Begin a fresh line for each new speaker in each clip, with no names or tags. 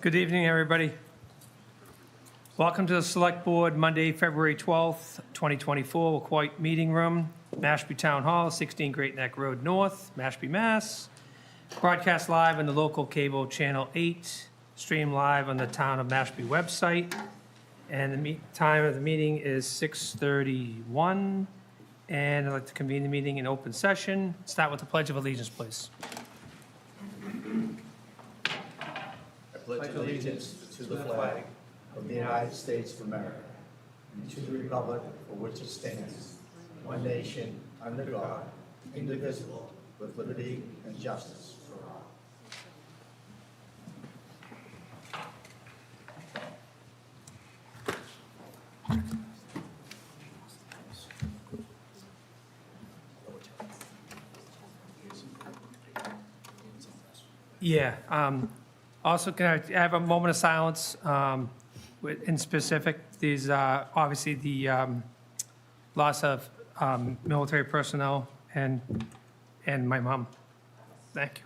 Good evening, everybody. Welcome to the Select Board, Monday, February 12th, 2024, Wacoit Meeting Room, Mashpee Town Hall, 16 Great Neck Road North, Mashpee, Mass. Broadcast live on the local cable channel 8, stream live on the Town of Mashpee website. And the time of the meeting is 6:31. And I'd like to convene the meeting in open session. Start with the Pledge of Allegiance, please.
I pledge allegiance to the flag of the United States of America and to the republic for which it stands, one nation, under God, indivisible, with liberty and justice for all.
Yeah. Also, can I have a moment of silence in specific? These, obviously, the loss of military personnel and my mom. Thank you.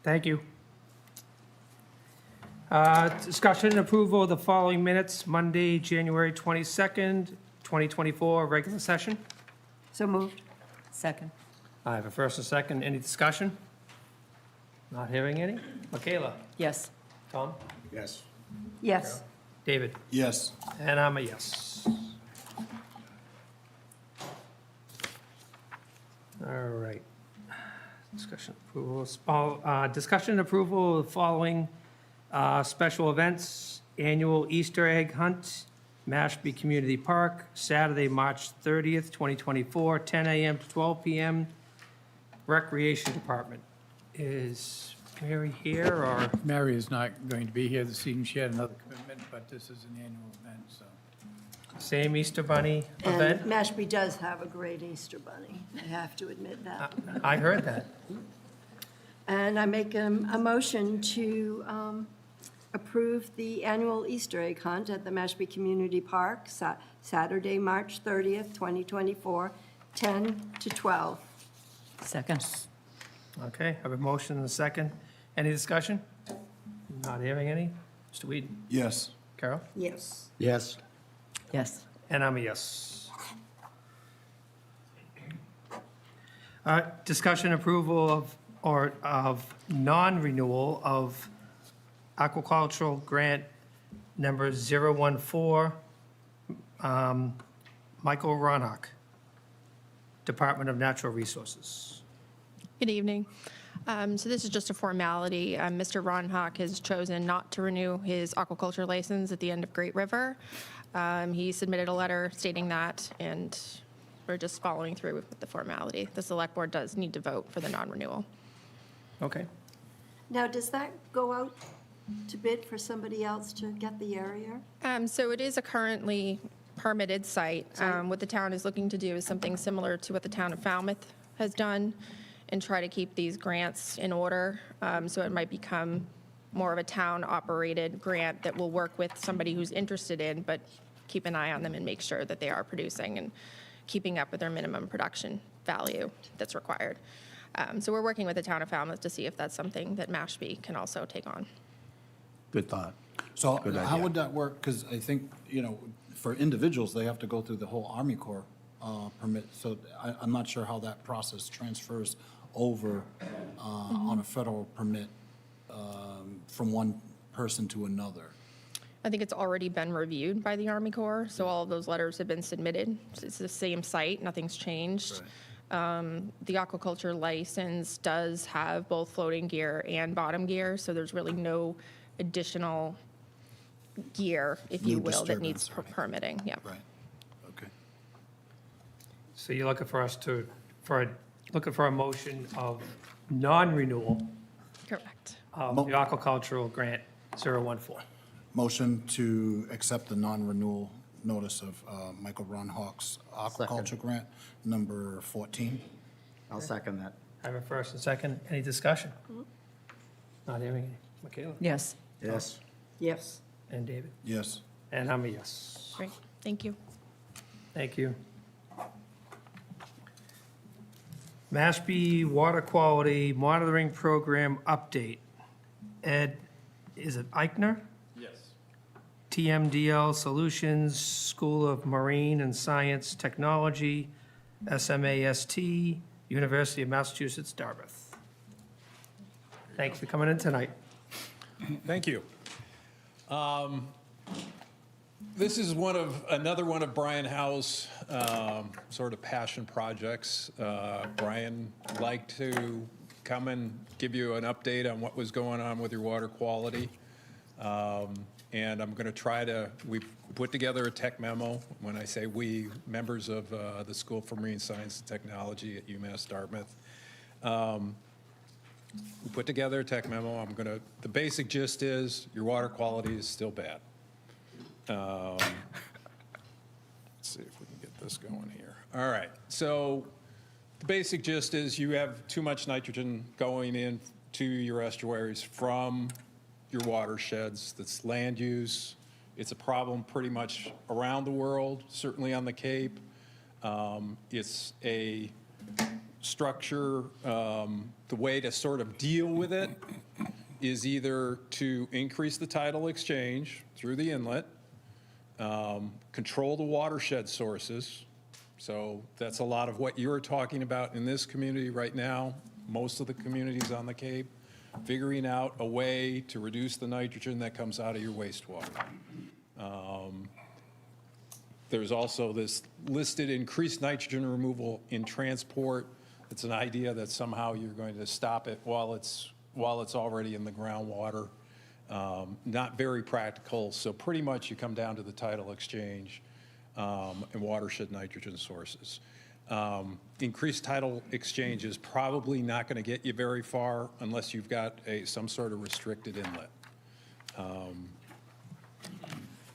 Thank you. Discussion and approval of the following minutes, Monday, January 22nd, 2024, regular session.
So moved. Second.
I have a first and second. Any discussion? Not hearing any. Michaela?
Yes.
Tom?
Yes.
Yes.
David?
Yes.
And I'm a yes. All right. Discussion approval, discussion and approval of the following special events: annual Easter egg hunt, Mashpee Community Park, Saturday, March 30th, 2024, 10 a.m. to 12 p.m. Recreation Department. Is Mary here, or?
Mary is not going to be here this evening. She had another commitment, but this is an annual event, so.
Same Easter Bunny
And
event?
Mashpee does have a great Easter bunny. I have to admit that.
I heard that.
And I make a motion to approve the annual Easter egg hunt at the Mashpee Community Park, Saturday, March 30th, 2024, 10 to 12.
Second.
Okay, I have a motion and a second. Any discussion? Not hearing any. Mr. Whedon?
Yes.
Carol?
Yes.
Yes.
Yes.
And I'm a yes. Discussion approval of non-renewal of aquacultural grant number 014, Michael Ronach, Department of Natural Resources.
Good evening. So this is just a formality. Mr. Ron has chosen not to renew his aquaculture license at the end of Great River. He submitted a letter stating that, and we're just following through with the formality. The Select Board does need to vote for the non-renewal.
Okay.
Now, does that go out to bid for somebody else to get the area?
So it is a currently permitted site. What the town is looking to do is something similar to what the town of Falmouth has done and try to keep these grants in order. So it might become more of a town-operated grant that will work with somebody who's interested in, but keep an eye on them and make sure that they are producing and keeping up with their minimum production value that's required. So we're working with the town of Falmouth to see if that's something that Mashpee can also take on.
Good thought.
So
Good
how
idea.
would that work? Because I think, for individuals, they have to go through the whole Army Corps permit. So I'm not sure how that process transfers over on a federal permit from one person to another.
I think it's already been reviewed by the Army Corps, so all of those letters have been submitted. It's the same site, nothing's changed. The aquaculture license does have both floating gear and bottom gear, so there's really no additional gear, if you
No
will, that needs
disturbance, right.
permitting, yeah.
Right. Okay.
So you're looking for us looking for a motion of non-renewal
Correct.
of the aquacultural grant 014.
Motion to accept the non-renewal notice of Michael Ronhawk's aquaculture grant number 14.
I'll second that.
I have a first and second. Any discussion? Not hearing any. Michaela?
Yes.
Yes.
Yes.
And David?
Yes.
And I'm a yes.
Great, thank you.
Thank you. Mashpee Water Quality Monitoring Program Update. Ed, is it Eichner?
Yes.
TMDL Solutions, School of Marine and Science Technology, SMAST, University of Massachusetts, Dartmouth. Thanks for coming in tonight.
Thank you. This is another one of Brian Howe's sort of passion projects. Brian liked to come and give you an update on what was going on with your water quality. And I'm going to try to, we put together a tech memo. When I say we, members of the School for Marine Science and Technology at UMass Dartmouth. We put together a tech memo. The basic gist is your water quality is still bad. Let's see if we can get this going here. All right, so the basic gist is you have too much nitrogen going in to your estuaries from your watersheds. That's land use. It's a problem pretty much around the world, certainly on the Cape. It's a structure, the way to sort of deal with it is either to increase the tidal exchange through the inlet, control the watershed sources. So that's a lot of what you're talking about in this community right now, most of the communities on the Cape, figuring out a way to reduce the nitrogen that comes out of your wastewater. There's also this listed increased nitrogen removal in transport. It's an idea that somehow you're going to stop it while it's already in the groundwater. Not very practical, so pretty much you come down to the tidal exchange and watershed nitrogen sources. Increased tidal exchange is probably not going to get you very far unless you've got some sort of restricted inlet.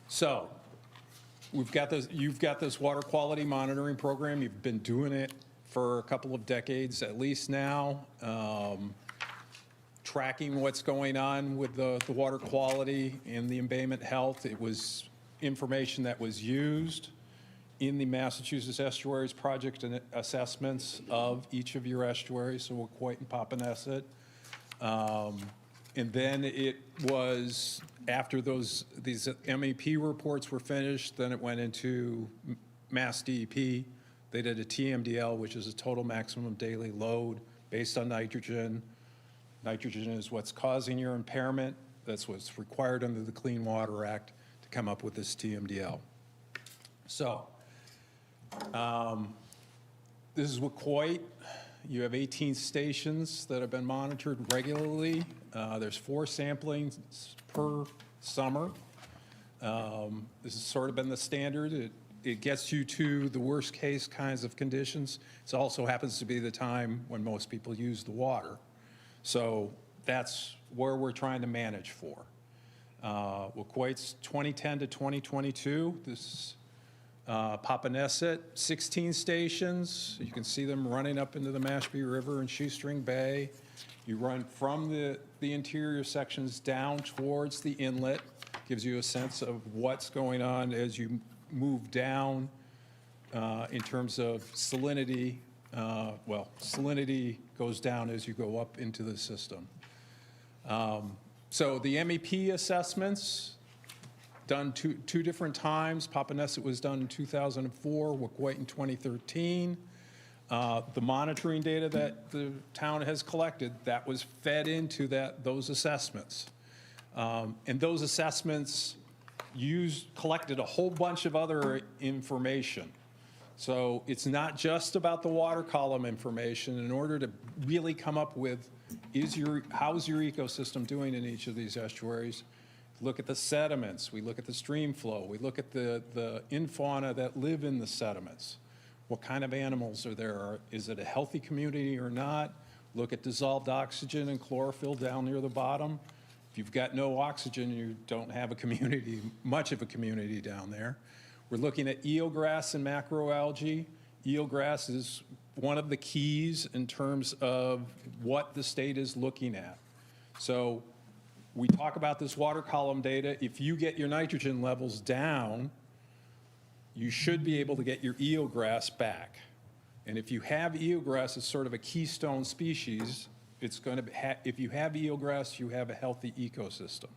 So you've got this water quality monitoring program. You've been doing it for a couple of decades at least now. Tracking what's going on with the water quality and the embayment health. It was information that was used in the Massachusetts Estuaries Project and assessments of each of your estuaries, so Wacoit and Papaneset. And then it was, after these MEP reports were finished, then it went into Mass DEP. They did a TMDL, which is a total maximum daily load based on nitrogen. Nitrogen is what's causing your impairment. That's what's required under the Clean Water Act to come up with this TMDL. So, this is Wacoit. You have 18 stations that have been monitored regularly. There's 4 samplings per summer. This has sort of been the standard. It gets you to the worst case kinds of conditions. It also happens to be the time when most people use the water. So that's where we're trying to manage for. Wacoit's 2010 to 2022. This Papaneset, 16 stations. You can see them running up into the Mashpee River and Shoestring Bay. You run from the interior sections down towards the inlet. Gives you a sense of what's going on as you move down in terms of salinity. Salinity goes down as you go up into the system. So the MEP assessments, done two different times. Papaneset was done in 2004, Wacoit in 2013. The monitoring data that the town has collected, that was fed into those assessments. And those assessments collected a whole bunch of other information. So it's not just about the water column information. In order to really come up with how's your ecosystem doing in each of these estuaries, look at the sediments, we look at the stream flow, we look at the infauna that live in the sediments. What kind of animals are there? Is it a healthy community or not? Look at dissolved oxygen and chlorophyll down near the bottom. If you've got no oxygen, you don't have a community, much of a community down there. We're looking at eelgrass and macroalgae. Eelgrass is one of the keys in terms of what the state is looking at. So we talk about this water column data. If you get your nitrogen levels down, you should be able to get your eelgrass back. And if you have eelgrass as sort of a keystone species, it's going to if you have eelgrass, you have a healthy ecosystem.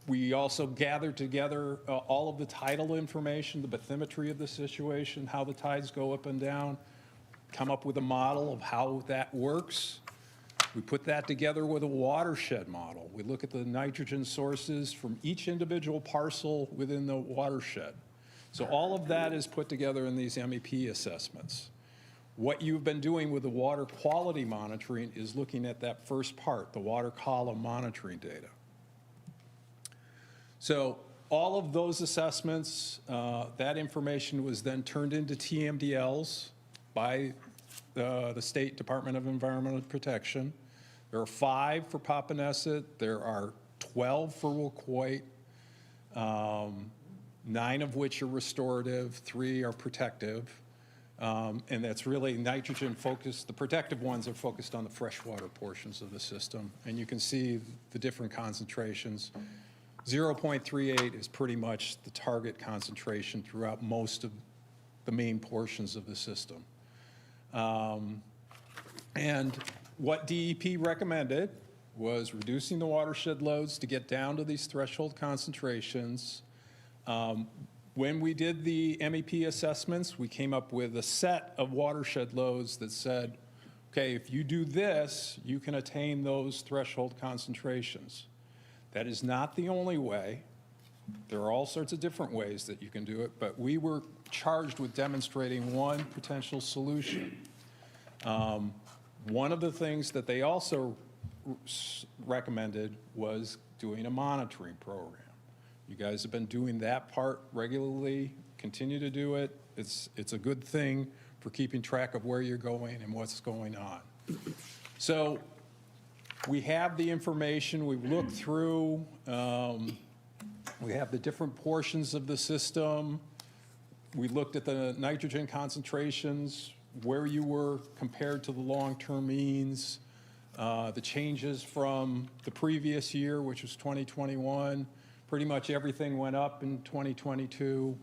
We also gathered together all of the tidal information, the bathymetry of the situation, how the tides go up and down, come up with a model of how that works. We put that together with a watershed model. We look at the nitrogen sources from each individual parcel within the watershed. So all of that is put together in these MEP assessments. What you've been doing with the water quality monitoring is looking at that first part, the water column monitoring data. So all of those assessments, that information was then turned into TMDLs by the State Department of Environmental Protection. There are 5 for Papaneset. There are 12 for Wuquoit, 9 of which are restorative, 3 are protective. And that's really nitrogen focused. The protective ones are focused on the freshwater portions of the system. And you can see the different concentrations. 0.38 is pretty much the target concentration throughout most of the main portions of the system. And what DEP recommended was reducing the watershed loads to get down to these threshold concentrations. When we did the MEP assessments, we came up with a set of watershed loads that said, okay, if you do this, you can attain those threshold concentrations. That is not the only way. There are all sorts of different ways that you can do it, but we were charged with demonstrating one potential solution. One of the things that they also recommended was doing a monitoring program. You guys have been doing that part regularly, continue to do it. It's a good thing for keeping track of where you're going and what's going on. So we have the information, we've looked through, we have the different portions of the system. We looked at the nitrogen concentrations, where you were compared to the long-term means, the changes from the previous year, which was 2021. Pretty much everything went up in 2022.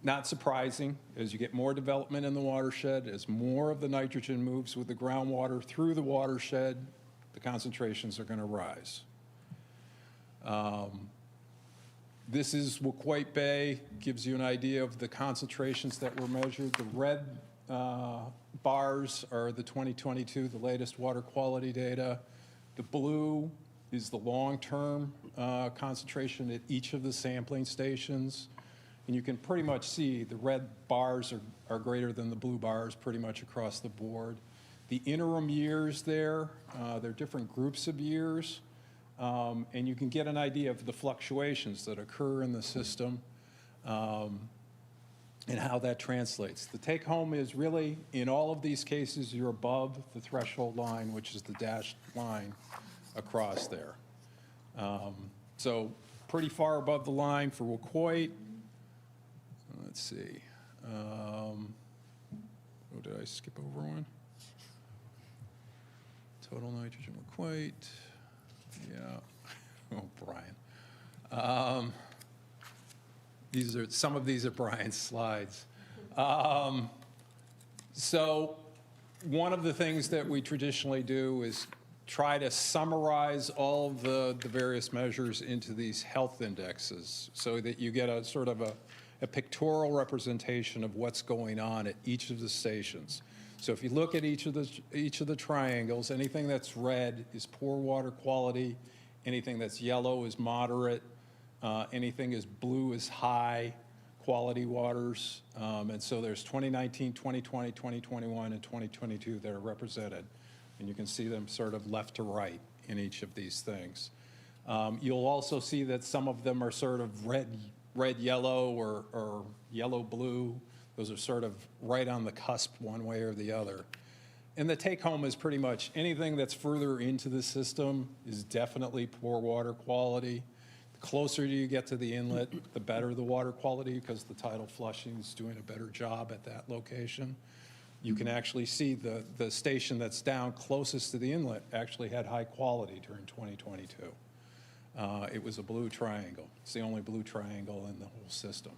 Not surprising, as you get more development in the watershed, as more of the nitrogen moves with the groundwater through the watershed, the concentrations are going to rise. This is Wuquoit Bay, gives you an idea of the concentrations that were measured. The red bars are the 2022, the latest water quality data. The blue is the long-term concentration at each of the sampling stations. And you can pretty much see the red bars are greater than the blue bars pretty much across the board. The interim years there, they're different groups of years. And you can get an idea of the fluctuations that occur in the system and how that translates. The take home is really, in all of these cases, you're above the threshold line, which is the dashed line across there. So pretty far above the line for Wuquoit. Let's see. Oh, did I skip over one? Total nitrogen Wuquoit. Yeah. Oh, Brian. Some of these are Brian's slides. So one of the things that we traditionally do is try to summarize all of the various measures into these health indexes so that you get a sort of a pictorial representation of what's going on at each of the stations. So if you look at each of the triangles, anything that's red is poor water quality, anything that's yellow is moderate, anything is blue is high quality waters. And so there's 2019, 2020, 2021, and 2022 that are represented. And you can see them sort of left to right in each of these things. You'll also see that some of them are sort of red-yellow or yellow-blue. Those are sort of right on the cusp one way or the other. And the take-home is pretty much anything that's further into the system is definitely poor water quality. The closer you get to the inlet, the better the water quality because the tidal flushing is doing a better job at that location. you can actually see the station that's down closest to the inlet actually had high quality during 2022. It was a blue triangle. It's the only blue triangle in the whole system.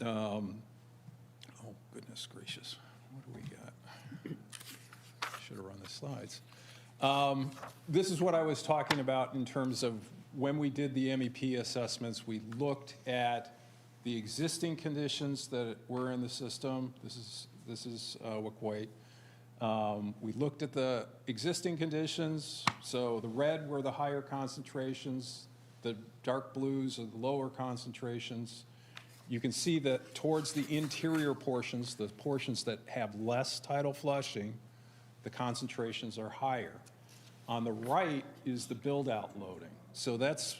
Oh, goodness gracious. What do we got? Should have run the slides. This is what I was talking about in terms of when we did the MEP assessments, we looked at the existing conditions that were in the system. This is Waquoit. We looked at the existing conditions. So the red were the higher concentrations, the dark blues are the lower concentrations. You can see that towards the interior portions, the portions that have less tidal flushing, the concentrations are higher. On the right is the build-out loading. So that's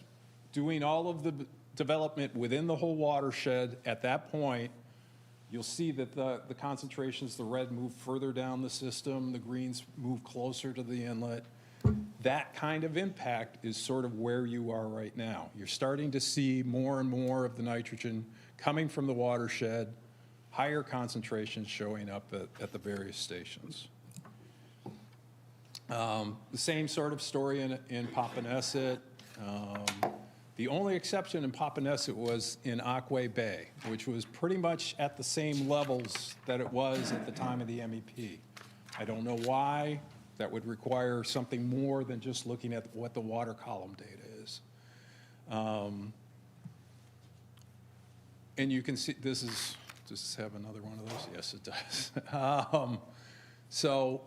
doing all of the development within the whole watershed. At that point, you'll see that the concentrations, the red move further down the system, the greens move closer to the inlet. That kind of impact is sort of where you are right now. You're starting to see more and more of the nitrogen coming from the watershed, higher concentrations showing up at the various stations. The same sort of story in Papaneset. The only exception in Papaneset was in Aquay Bay, which was pretty much at the same levels that it was at the time of the MEP. I don't know why. That would require something more than just looking at what the water column data is. And you can see, does this have another one of those? Yes, it does. So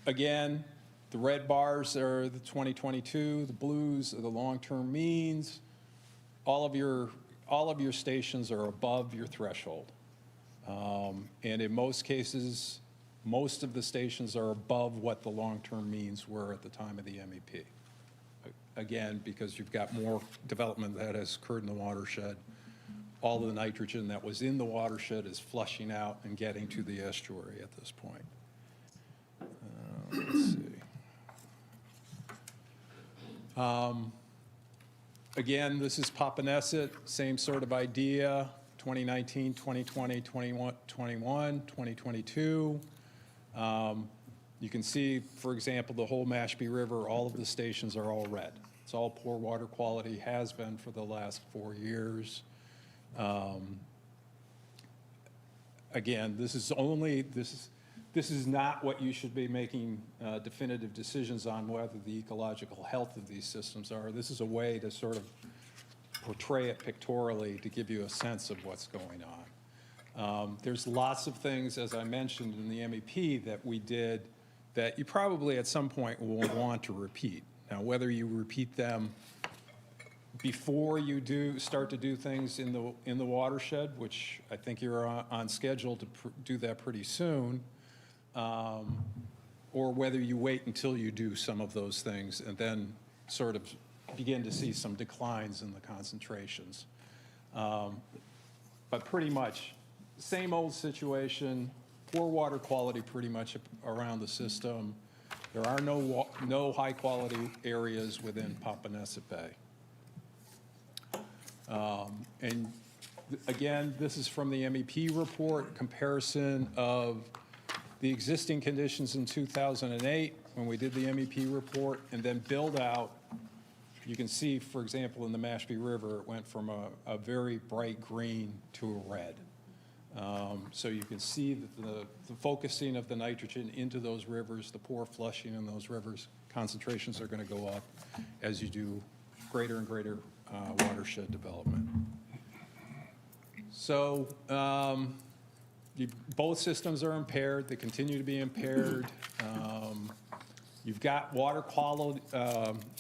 again, the red bars are the 2022, the blues are the long-term means. All of your stations are above your threshold. And in most cases, most of the stations are above what the long-term means were at the time of the MEP. Again, because you've got more development that has occurred in the watershed. All of the nitrogen that was in the watershed is flushing out and getting to the estuary at this point. Let's see. Again, this is Papaneset, same sort of idea, 2019, 2020, 21, 2022. You can see, for example, the whole Mashpee River, all of the stations are all red. It's all poor water quality, has been for the last 4 years. Again, this is not what you should be making definitive decisions on whether the ecological health of these systems are. This is a way to sort of portray it pictorially to give you a sense of what's going on. There's lots of things, as I mentioned in the MEP, that we did that you probably at some point will want to repeat. Now, whether you repeat them before you start to do things in the watershed, which I think you're on schedule to do that pretty soon, or whether you wait until you do some of those things and then sort of begin to see some declines in the concentrations. But pretty much same old situation, poor water quality pretty much around the system. There are no high quality areas within Papaneset Bay. And again, this is from the MEP report, comparison of the existing conditions in 2008 when we did the MEP report, and then build out. You can see, for example, in the Mashpee River, it went from a very bright green to a red. So you can see that the focusing of the nitrogen into those rivers, the poor flushing in those rivers, concentrations are going to go up as you do greater and greater watershed development. So both systems are impaired. They continue to be impaired. You've got water quality.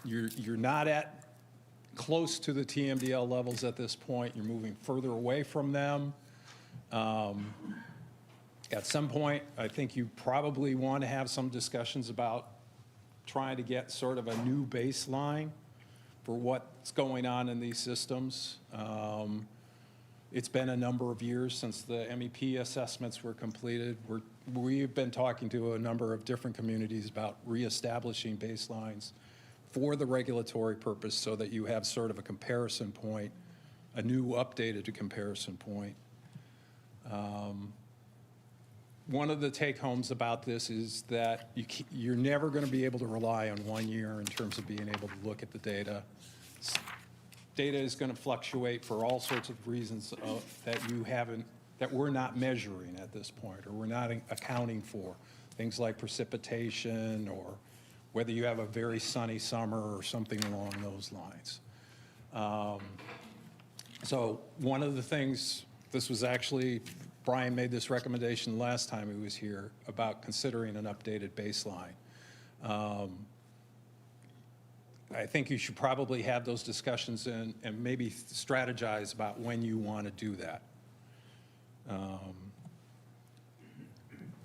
You're not at close to the TMDL levels at this point. You're moving further away from them. At some point, I think you probably want to have some discussions about trying to get sort of a new baseline for what's going on in these systems. It's been a number of years since the MEP assessments were completed. We've been talking to a number of different communities about reestablishing baselines for the regulatory purpose so that you have sort of a comparison point, a new updated comparison point. one of the take-homes about this is that you're never going to be able to rely on 1 year in terms of being able to look at the data. Data is going to fluctuate for all sorts of reasons that we're not measuring at this point, or we're not accounting for. Things like precipitation, or whether you have a very sunny summer or something along those lines. So one of the things, this was actually, Brian made this recommendation last time he was here about considering an updated baseline. I think you should probably have those discussions and maybe strategize about when you want to do that.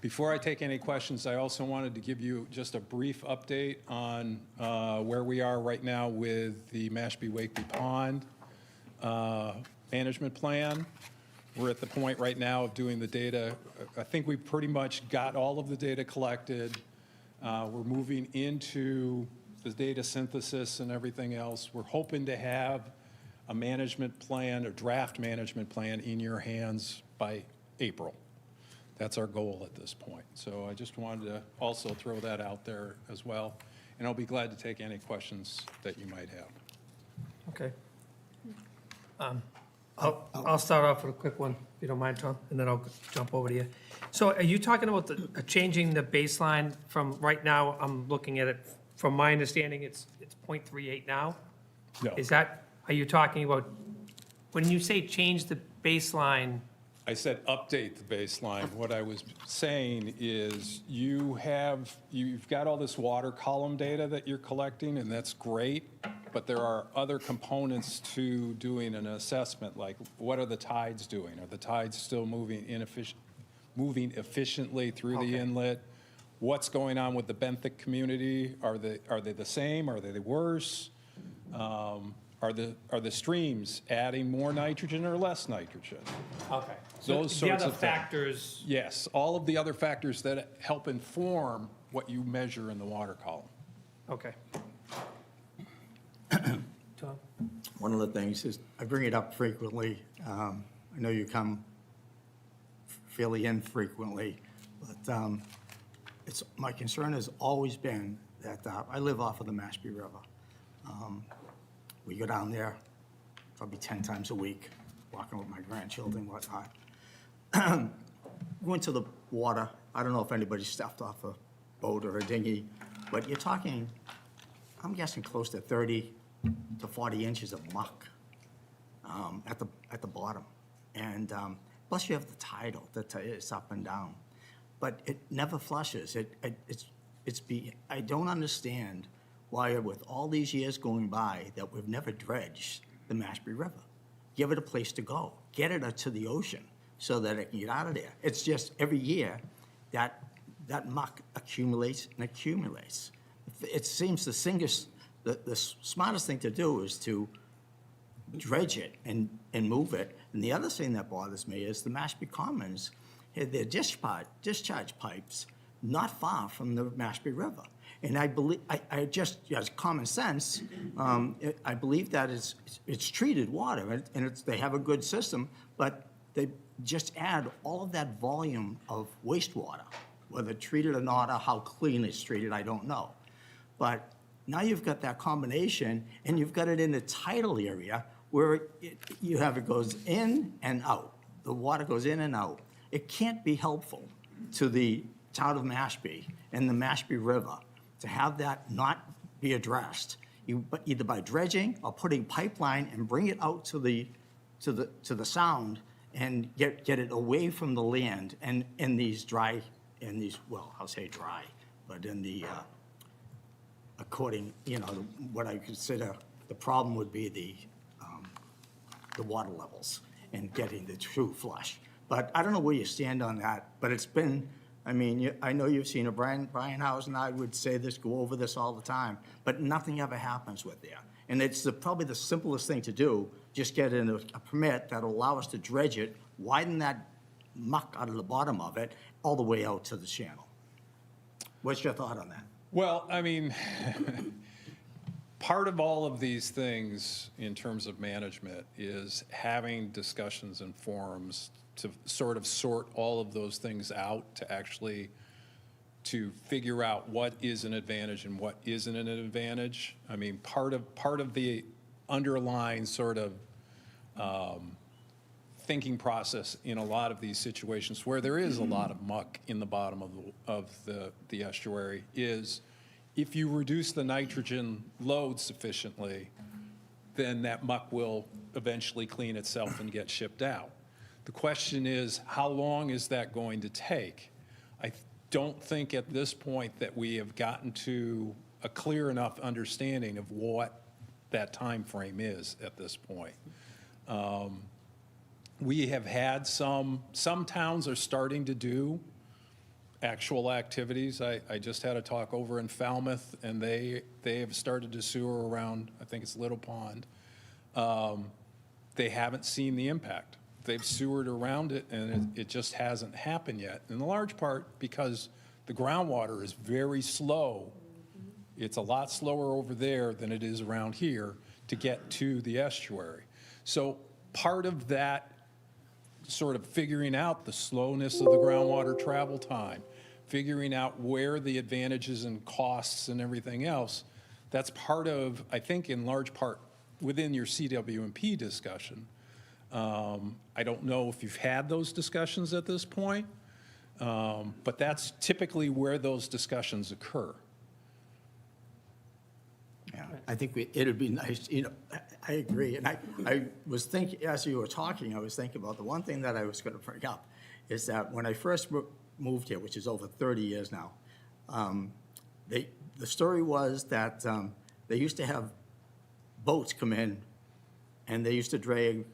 Before I take any questions, I also wanted to give you just a brief update on where we are right now with the Mashpee Wakeby Pond management plan. We're at the point right now of doing the data. I think we pretty much got all of the data collected. We're moving into the data synthesis and everything else. We're hoping to have a management plan, a draft management plan in your hands by April. That's our goal at this point. So I just wanted to also throw that out there as well. And I'll be glad to take any questions that you might have.
Okay. I'll start off with a quick one, if you don't mind, Tom, and then I'll jump over to you. So are you talking about changing the baseline from, right now, I'm looking at it, from my understanding, it's 0.38 now?
No.
Is that, are you talking about, when you say change the baseline,
I said update the baseline. What I was saying is you've got all this water column data that you're collecting, and that's great, but there are other components to doing an assessment, like what are the tides doing? Are the tides still moving efficiently through the inlet? What's going on with the benthic community? Are they the same? Are they worse? Are the streams adding more nitrogen or less nitrogen?
okay.
Those
So the
sorts
other
of things.
factors,
Yes, all of the other factors that help inform what you measure in the water column.
okay. Tom?
One of the things is, I bring it up frequently. I know you come fairly infrequently, but my concern has always been that I live off of the Mashpee River. We go down there probably 10 times a week, walking with my grandchildren and whatnot. Going to the water, I don't know if anybody stepped off a boat or a dinghy, but you're talking, I'm guessing close to 30 to 40 inches of muck at the bottom. And plus you have the tidal, it's up and down. But it never flushes. I don't understand why, with all these years going by, that we've never dredged the Mashpee River. Give it a place to go. Get it to the ocean so that it can get out of there. It's just every year that muck accumulates and accumulates. It seems the smartest thing to do is to dredge it and move it. And the other thing that bothers me is the Mashpee Commons had their discharge pipes not far from the Mashpee River. And I believe, I just, as common sense, I believe that it's treated water, and they have a good system, but they just add all of that volume of wastewater, whether treated or not, or how clean it's treated, I don't know. But now you've got that combination, and you've got it in the tidal area where it goes in and out. The water goes in and out. It can't be helpful to the town of Mashpee and the Mashpee River to have that not be addressed, either by dredging or putting pipeline and bring it out to the sound and get it away from the land and in these, well, I'll say dry, but in the, according, what I consider the problem would be the water levels and getting the true flush. But I don't know where you stand on that, but it's been, I mean, I know you've seen it. Brian Howes and I would say this, go over this all the time, but nothing ever happens with there. And it's probably the simplest thing to do, just get in a permit that'll allow us to dredge it, widen that muck out of the bottom of it, all the way out to the channel. What's your thought on that?
Well, I mean, part of all of these things in terms of management is having discussions and forums to sort of sort all of those things out, to figure out what is an advantage and what isn't an advantage. I mean, part of the underlying sort of thinking process in a lot of these situations where there is a lot of muck in the bottom of the estuary is if you reduce the nitrogen load sufficiently, then that muck will eventually clean itself and get shipped out. The question is, how long is that going to take? I don't think at this point that we have gotten to a clear enough understanding of what that time frame is at this point. We have had some towns are starting to do actual activities. I just had a talk over in Falmouth, and they have started to sewer around, I think it's Little Pond. They haven't seen the impact. They've sewered around it, and it just hasn't happened yet, in large part because the groundwater is very slow. It's a lot slower over there than it is around here to get to the estuary. So part of that sort of figuring out the slowness of the groundwater travel time, figuring out where the advantages and costs and everything else, that's part of, I think, in large part, within your CWMP discussion. I don't know if you've had those discussions at this point, but that's typically where those discussions occur.
Yeah, I think it'd be nice, I agree. And I was thinking, as you were talking, I was thinking about the one thing that I was going to bring up is that when I first moved here, which is over 30 years now, the story was that they used to have boats come in and they used to drag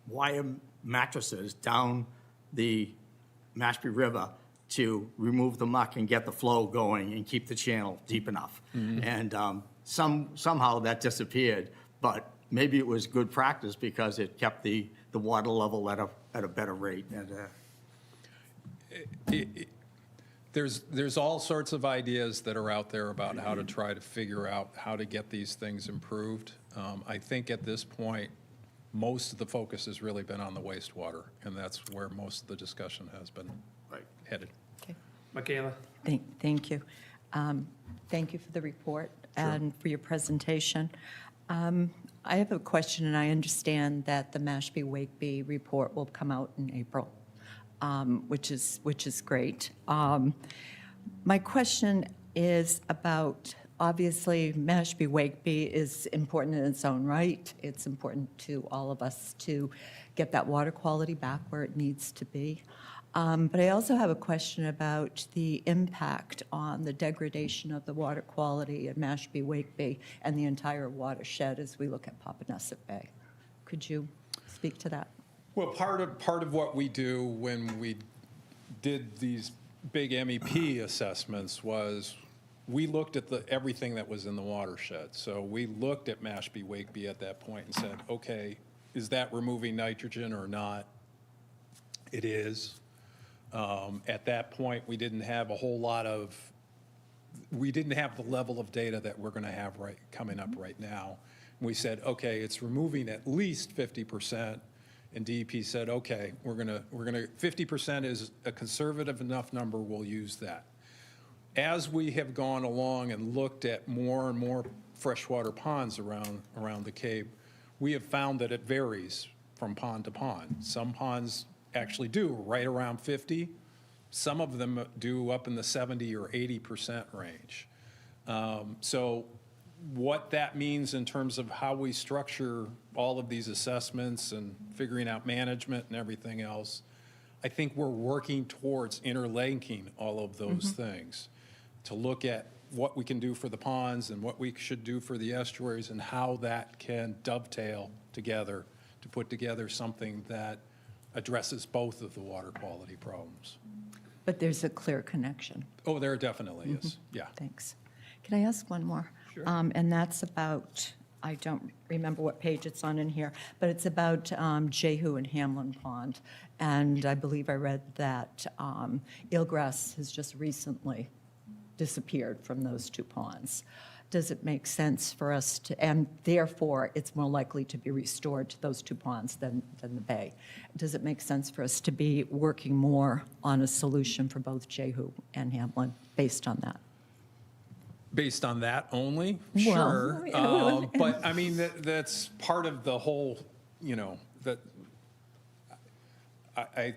wire mattresses down the Mashpee River to remove the muck and get the flow going and keep the channel deep enough. And somehow that disappeared, but maybe it was good practice because it kept the water level at a better rate. And,
There's all sorts of ideas that are out there about how to try to figure out how to get these things improved. I think at this point, most of the focus has really been on the wastewater, and that's where most of the discussion has been headed.
Okay.
Michaela?
Thank you. Thank you for the report and for your presentation. I have a question, and I understand that the Mashpee Wakeby report will come out in April, which is great. My question is about, obviously, Mashpee Wakeby is important in its own right. It's important to all of us to get that water quality back where it needs to be. But I also have a question about the impact on the degradation of the water quality at Mashpee Wakeby and the entire watershed as we look at Papaneset Bay. Could you speak to that?
Well, part of what we do when we did these big MEP assessments was we looked at everything that was in the watershed. So we looked at Mashpee Wakeby at that point and said, okay, is that removing nitrogen or not? It is. At that point, we didn't have a whole lot of, we didn't have the level of data that we're going to have coming up right now. And we said, okay, it's removing at least 50%. And DEP said, okay, we're gonna 50% is a conservative enough number, we'll use that. As we have gone along and looked at more and more freshwater ponds around the Cape, we have found that it varies from pond to pond. Some ponds actually do right around 50. Some of them do up in the 70 or 80% range. So what that means in terms of how we structure all of these assessments and figuring out management and everything else, I think we're working towards interlinking all of those things to look at what we can do for the ponds and what we should do for the estuaries and how that can dovetail together to put together something that addresses both of the water quality problems.
But there's a clear connection.
Oh, there definitely is, yeah.
Thanks. Can I ask one more?
Sure.
And that's about, I don't remember what page it's on in here, but it's about Jehu and Hamlin Pond. And I believe I read that eelgrass has just recently disappeared from those two ponds. does it make sense for us to, and therefore, it's more likely to be restored to those two ponds than the bay. Does it make sense for us to be working more on a solution for both Jehu and Hamlin based on that?
Based on that only?
Well,
Sure. But I mean, that's part of the whole, that I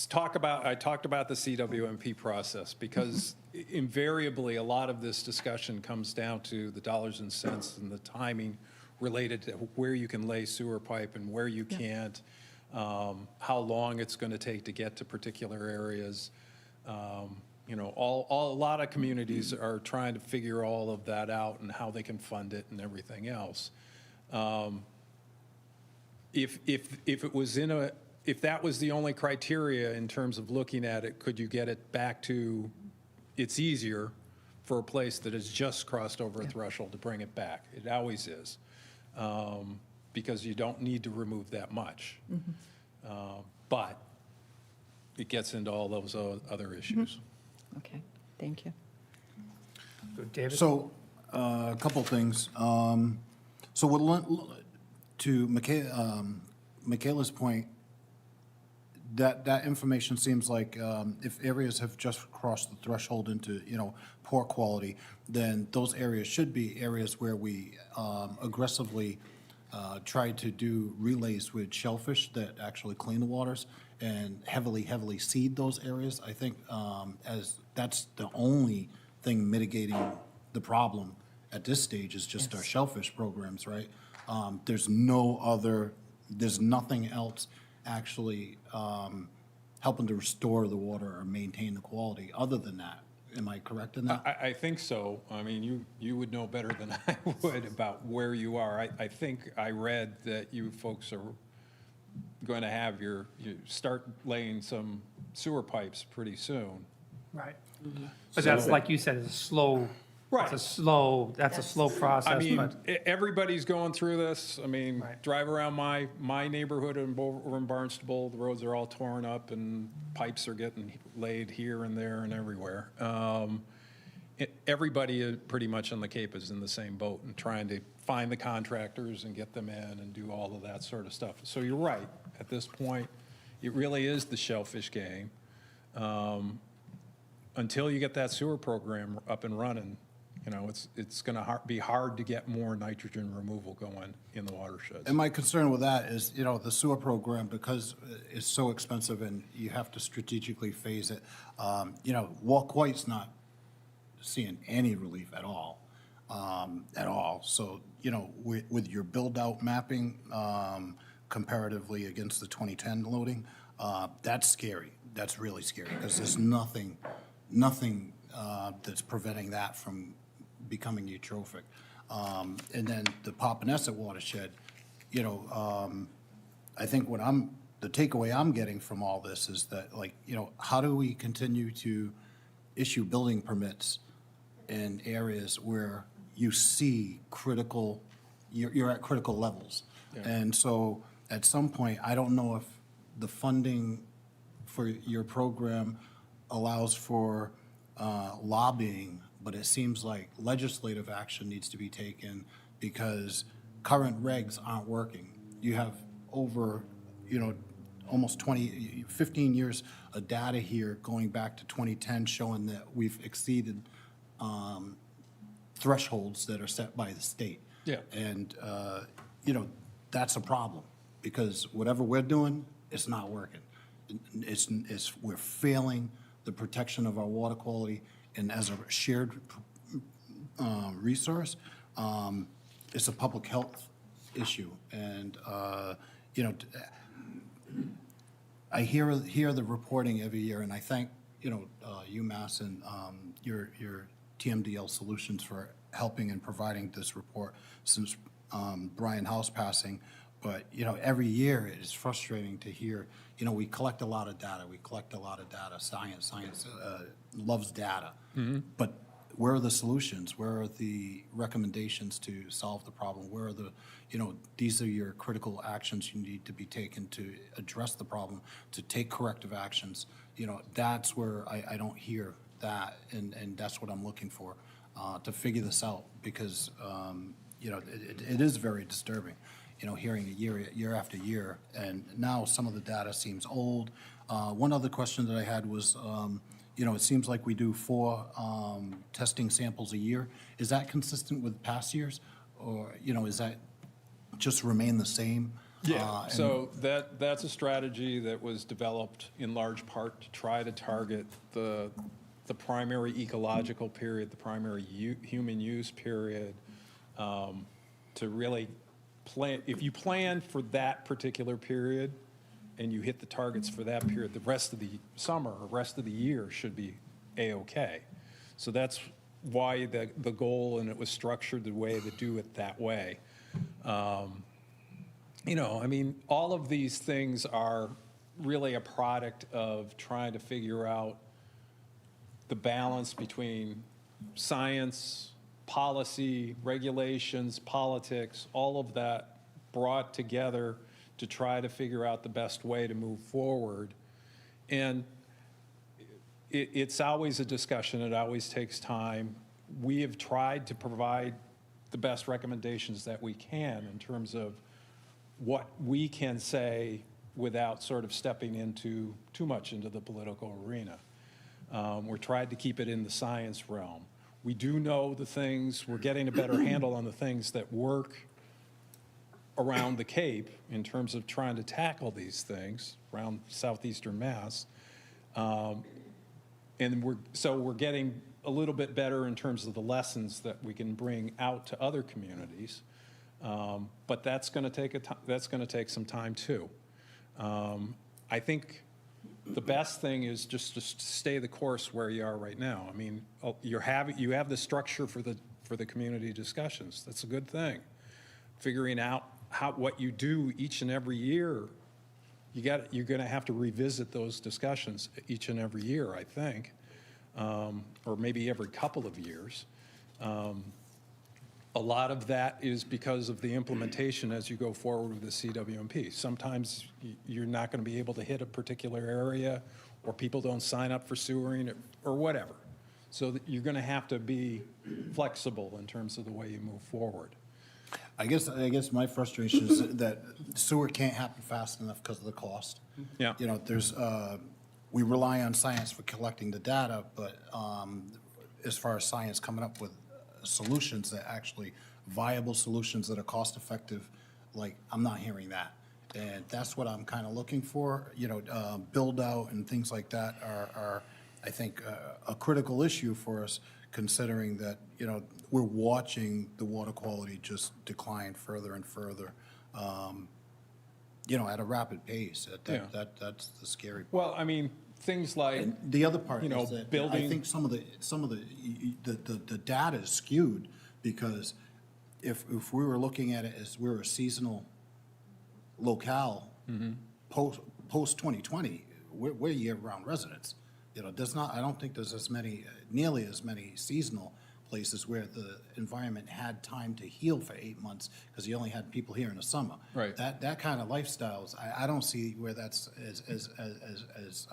talked about the CWMP process because invariably a lot of this discussion comes down to the dollars and cents and the timing related to where you can lay sewer pipe and where you can't, how long it's going to take to get to particular areas. A lot of communities are trying to figure all of that out and how they can fund it and everything else. If that was the only criteria in terms of looking at it, could you get it back to, it's easier for a place that has just crossed over a threshold to bring it back. It always is, because you don't need to remove that much. But it gets into all those other issues.
Okay, thank you.
David?
So, a couple things. To Michaela's point, that information seems like if areas have just crossed the threshold into, poor quality, then those areas should be areas where we aggressively try to do relays with shellfish that actually clean the waters and heavily seed those areas. I think as that's the only thing mitigating the problem at this stage is just our shellfish programs, right? There's nothing else actually helping to restore the water or maintain the quality other than that. Am I correct in that?
I think so. I mean, you would know better than I would about where you are. I think I read that you folks are going to have you start laying some sewer pipes pretty soon.
Right. But that's, like you said, it's a slow,
Right.
that's a slow process.
I mean,
but-
everybody's going through this. I mean,
Right.
drive around my neighborhood over in Barnstable, the roads are all torn up and pipes are getting laid here and there and everywhere. Everybody pretty much on the Cape is in the same boat and trying to find the contractors and get them in and do all of that sort of stuff. So you're right. At this point, it really is the shellfish game. Until you get that sewer program up and running, it's going to be hard to get more nitrogen removal going in the watersheds.
And my concern with that is, the sewer program, because it's so expensive and you have to strategically phase it, Walk-White's not seeing any relief at all. So, with your build-out mapping comparatively against the 2010 loading, that's scary. That's really scary because there's nothing that's preventing that from becoming eutrophic. And then the Papaneset watershed, I think the takeaway I'm getting from all this is that, how do we continue to issue building permits in areas where you see you're at critical levels? And so at some point, I don't know if the funding for your program allows for lobbying, but it seems like legislative action needs to be taken because current regs aren't working. You have over, almost 15 years of data here going back to 2010 showing that we've exceeded thresholds that are set by the state.
Yeah.
And, that's a problem because whatever we're doing, it's not working. We're failing the protection of our water quality, and as a shared resource, it's a public health issue. And I hear the reporting every year, and I thank UMass and your TMDL Solutions for helping and providing this report since Brian House passing. But every year it is frustrating to hear. We collect a lot of data. Science loves data. But where are the solutions? Where are the recommendations to solve the problem? Where are the, these are your critical actions you need to be taken to address the problem, to take corrective actions. That's where I don't hear that, and that's what I'm looking for. to figure this out, because, you know, it is very disturbing, you know, hearing it year after year, and now some of the data seems old. One other question that I had was, you know, it seems like we do 4 testing samples a year. Is that consistent with past years? Or, you know, is that just remain the same?
Yeah, so that's a strategy that was developed in large part to try to target the primary ecological period, the primary human use period, to really plan. If you plan for that particular period and you hit the targets for that period, the rest of the summer or rest of the year should be A-OK. So that's why the goal, and it was structured the way to do it that way. You know, I mean, all of these things are really a product of trying to figure out the balance between science, policy, regulations, politics, all of that brought together to try to figure out the best way to move forward. And it's always a discussion. It always takes time. We have tried to provide the best recommendations that we can in terms of what we can say without sort of stepping into too much into the political arena. We're trying to keep it in the science realm. We do know the things, we're getting a better handle on the things that work around the Cape in terms of trying to tackle these things around southeastern Mass. And we're getting a little bit better in terms of the lessons that we can bring out to other communities. But that's going to take some time too. I think the best thing is just to stay the course where you are right now. I mean, you have the structure for the community discussions. That's a good thing. Figuring out what you do each and every year, you're going to have to revisit those discussions each and every year, I think, or maybe every couple of years. A lot of that is because of the implementation as you go forward with the CWMP. Sometimes you're not going to be able to hit a particular area, or people don't sign up for sewering, or whatever. So that you're going to have to be flexible in terms of the way you move forward.
I guess my frustration is that sewer can't happen fast enough because of the cost.
Yeah.
You know, we rely on science for collecting the data, but as far as science coming up with solutions that actually viable solutions that are cost effective, like, I'm not hearing that. And that's what I'm kind of looking for. You know, build out and things like that are I think, a critical issue for us, considering that, you know, we're watching the water quality just decline further and further, you know, at a rapid pace. That's the scary part.
Well, I mean, things like,
And the other part
you know,
is that I
building-
think some of the data is skewed, because if we were looking at it as we're a seasonal locale, post 2020, we're year-round residents. You know, I don't think there's nearly as many seasonal places where the environment had time to heal for 8 months, because you only had people here in the summer.
Right.
That kind of lifestyles, I don't see where that's as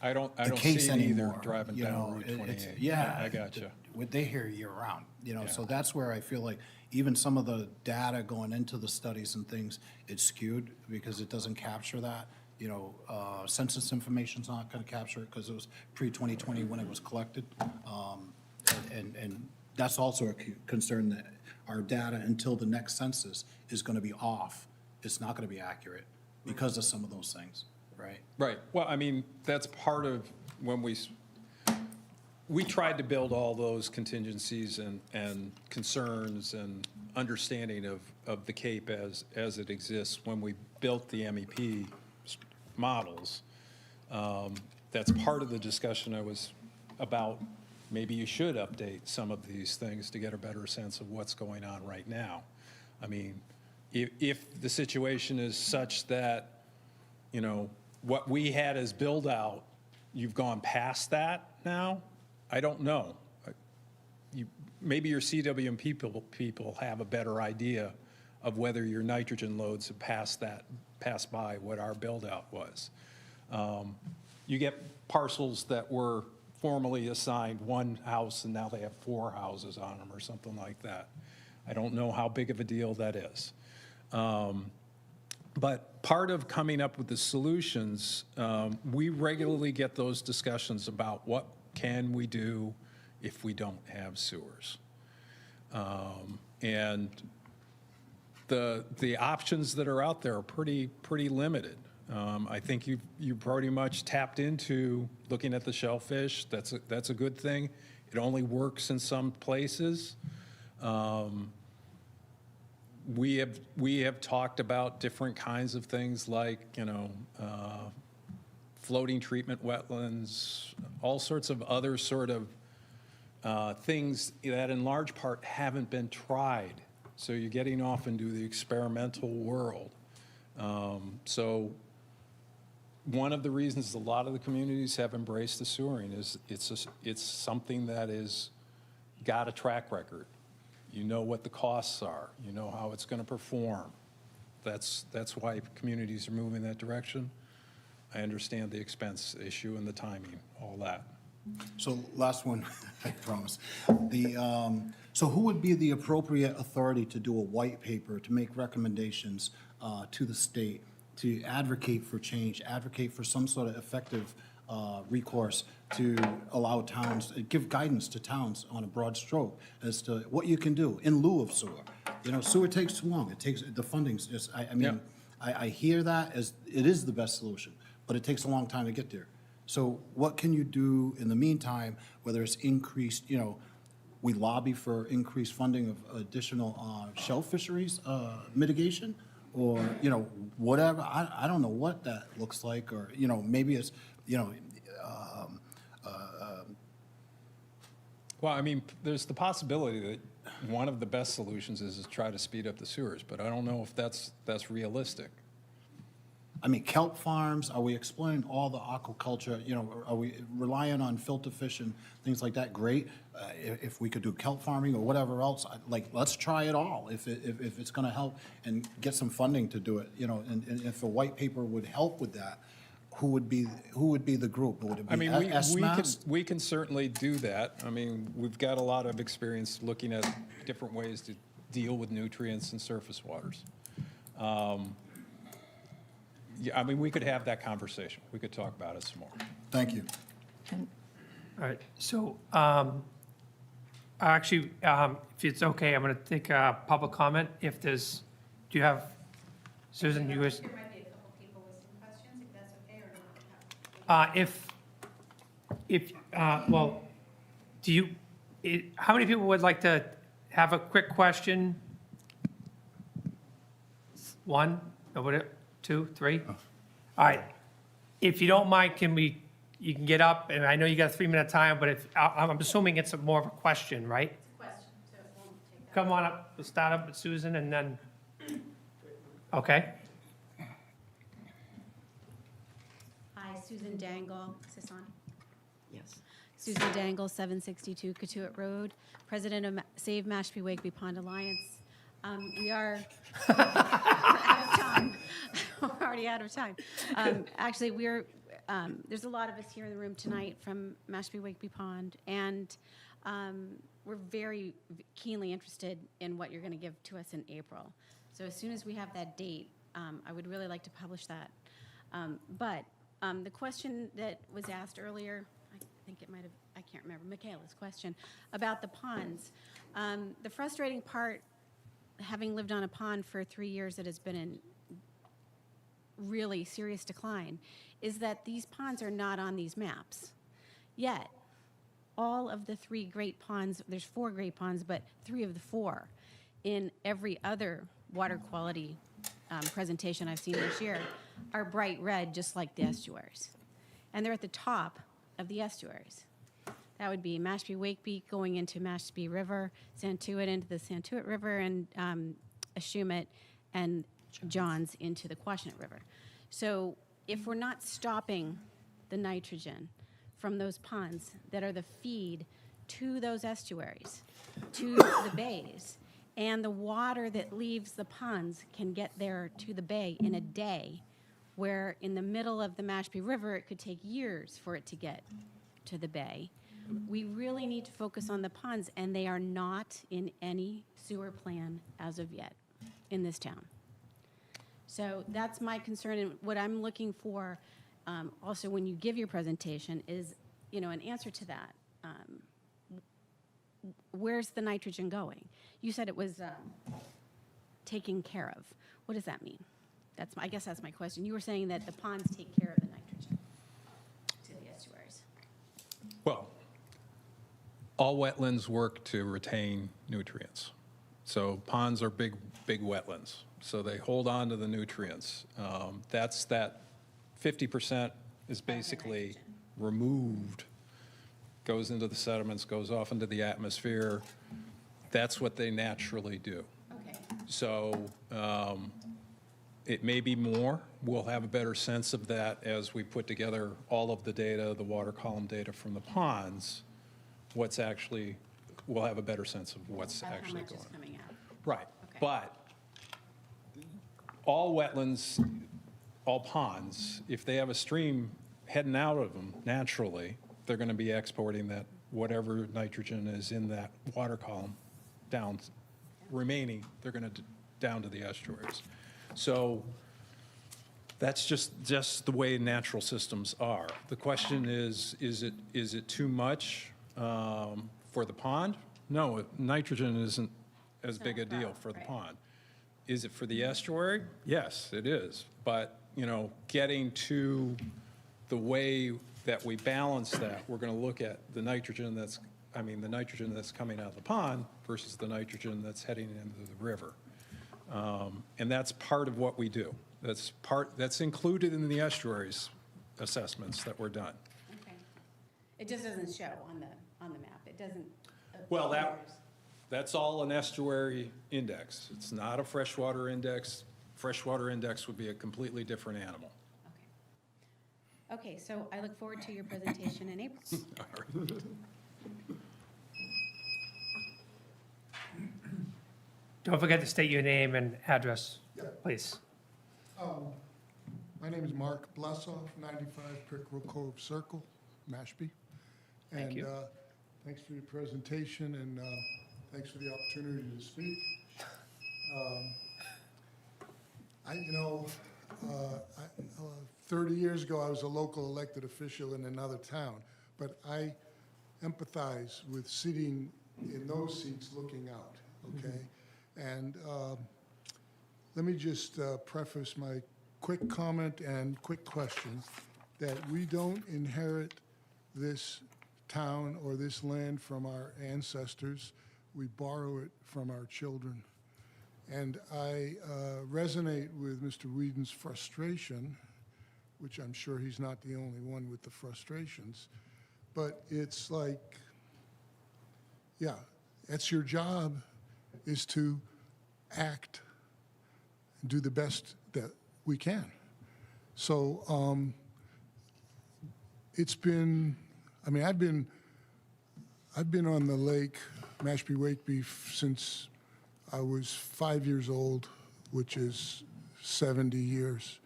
I don't
the
see
case
it either
anymore.
driving
You
down
know,
Route
it's
28.
yeah,
I gotcha.
They hear year-round, you know, so
Yeah.
that's where I feel like even some of the data going into the studies and things, it's skewed because it doesn't capture that. You know, census information's not going to capture it because it was pre-2020 when it was collected. And that's also a concern, that our data until the next census is going to be off. It's not going to be accurate because of some of those things, right?
Right. Well, I mean, that's part of when we tried to build all those contingencies and concerns and understanding of the Cape as it exists when we built the MEP models. That's part of the discussion I was about. Maybe you should update some of these things to get a better sense of what's going on right now. I mean, if the situation is such that, you know, what we had as build out, you've gone past that now, I don't know. Maybe your CWMP people have a better idea of whether your nitrogen loads have passed by what our build out was. You get parcels that were formally assigned one house and now they have 4 houses on them or something like that. I don't know how big of a deal that is. But part of coming up with the solutions, we regularly get those discussions about what can we do if we don't have sewers. And the options that are out there are pretty limited. I think you pretty much tapped into looking at the shellfish. That's a good thing. It only works in some places. We have talked about different kinds of things like, floating treatment wetlands, all sorts of other sort of things that in large part haven't been tried. So you're getting off into the experimental world. So one of the reasons a lot of the communities have embraced the sewering is it's something that is got a track record. You know what the costs are. You know how it's going to perform. That's why communities are moving in that direction. I understand the expense issue and the timing, all that.
So last one, I promise. So who would be the appropriate authority to do a white paper, to make recommendations to the state, to advocate for change, advocate for some sort of effective recourse to allow towns, give guidance to towns on a broad stroke as to what you can do in lieu of sewer? Sewer takes too long. It takes, the funding's just, I hear that as, it is the best solution, but it takes a long time to get there. So what can you do in the meantime, whether it's increased, we lobby for increased funding of additional shell fisheries mitigation, or, whatever, I don't know what that looks like, or, maybe it's,
Well, I mean, there's the possibility that one of the best solutions is to try to speed up the sewers, but I don't know if that's realistic.
I mean, kelp farms, are we exploring all the aquaculture, are we relying on filter fish and things like that? Great. If we could do kelp farming or whatever else, let's try it all if it's gonna help and get some funding to do it, and if a white paper would help with that, who would be the group? Would it be
I mean,
SMAS?
we can certainly do that. I mean, we've got a lot of experience looking at different ways to deal with nutrients in surface waters. Yeah, I mean, we could have that conversation. We could talk about it some more.
Thank you.
All right, so actually, if it's okay, I'm going to take a public comment. If there's, do you have, Susan, you wish?
There might be a couple people with some questions, if that's okay, or not.
Well, do you, how many people would like to have a quick question? One, nobody, 2, 3? All right. If you don't mind, you can get up, and I know you got a 3-minute time, but I'm assuming it's more of a question, right?
It's a question, so it won't take that.
Come on up, we'll start up with Susan, and then, okay?
Hi, Susan Dangle. Is this on?
Yes.
Susan Dangle, 762 Katuitt Road, president of Save Mashpee Wakeby Pond Alliance. We're out of time. We're already out of time. Actually, there's a lot of us here in the room tonight from Mashpee Wakeby Pond, and we're very keenly interested in what you're going to give to us in April. So as soon as we have that date, I would really like to publish that. But the question that was asked earlier, I think it might have, I can't remember, Michaela's question about the ponds. The frustrating part, having lived on a pond for 3 years that has been in really serious decline, is that these ponds are not on these maps. Yet, all of the 3 great ponds, there's 4 great ponds, but 3 of the 4 in every other water quality presentation I've seen this year are bright red, just like the estuaries. And they're at the top of the estuaries. That would be Mashpee Wakeby going into Mashpee River, Santuit into the Santuit River, and Ashumet and Johns into the Quashnet River. So if we're not stopping the nitrogen from those ponds that are the feed to those estuaries, to the bays, and the water that leaves the ponds can get there to the bay in a day, where in the middle of the Mashpee River, it could take years for it to get to the bay. We really need to focus on the ponds, and they are not in any sewer plan as of yet in this town. So that's my concern, and what I'm looking for, also when you give your presentation, is, an answer to that. Where's the nitrogen going? You said it was taken care of. What does that mean? I guess that's my question. You were saying that the ponds take care of the nitrogen to the estuaries.
Well, all wetlands work to retain nutrients. So ponds are big wetlands, so they hold on to the nutrients. That's that 50% is basically removed, goes into the sediments, goes off into the atmosphere. That's what they naturally do.
Okay.
So it may be more. We'll have a better sense of that as we put together all of the data, the water column data from the ponds. We'll have a better sense of what's
How
actually
much
going
is
on.
coming out?
Right,
Okay.
but all wetlands, all ponds, if they have a stream heading out of them naturally, they're going to be exporting that, whatever nitrogen is in that water column down, remaining, they're going to down to the estuaries. So that's just the way natural systems are. The question is it too much for the pond? No, nitrogen isn't as big a deal for the pond. Is it for the estuary? Yes, it is. But, getting to the way that we balance that, we're going to look at the nitrogen that's coming out of the pond versus the nitrogen that's heading into the river. And that's part of what we do. That's included in the estuaries assessments that were done.
Okay. It just doesn't show on the map. It doesn't.
Well, that's all an estuary index. It's not a freshwater index. Freshwater index would be a completely different animal.
Okay, so I look forward to your presentation in April.
All right.
Don't forget to state your name and address, please.
My name is Mark Blessoff, 95 Pickerel Cove Circle, Mashpee.
Thank you.
And thanks for your presentation, and thanks for the opportunity to speak. 30 years ago, I was a local elected official in another town, but I empathize with sitting in those seats looking out, okay? And let me just preface my quick comment and quick question that we don't inherit this town or this land from our ancestors. We borrow it from our children. And I resonate with Mr. Whedon's frustration, which I'm sure he's not the only one with the frustrations. But it's like, yeah, that's your job, is to act and do the best that we can. So it's been, I've been on the lake, Mashpee Wakeby, since I was 5 years old, which is 70 years.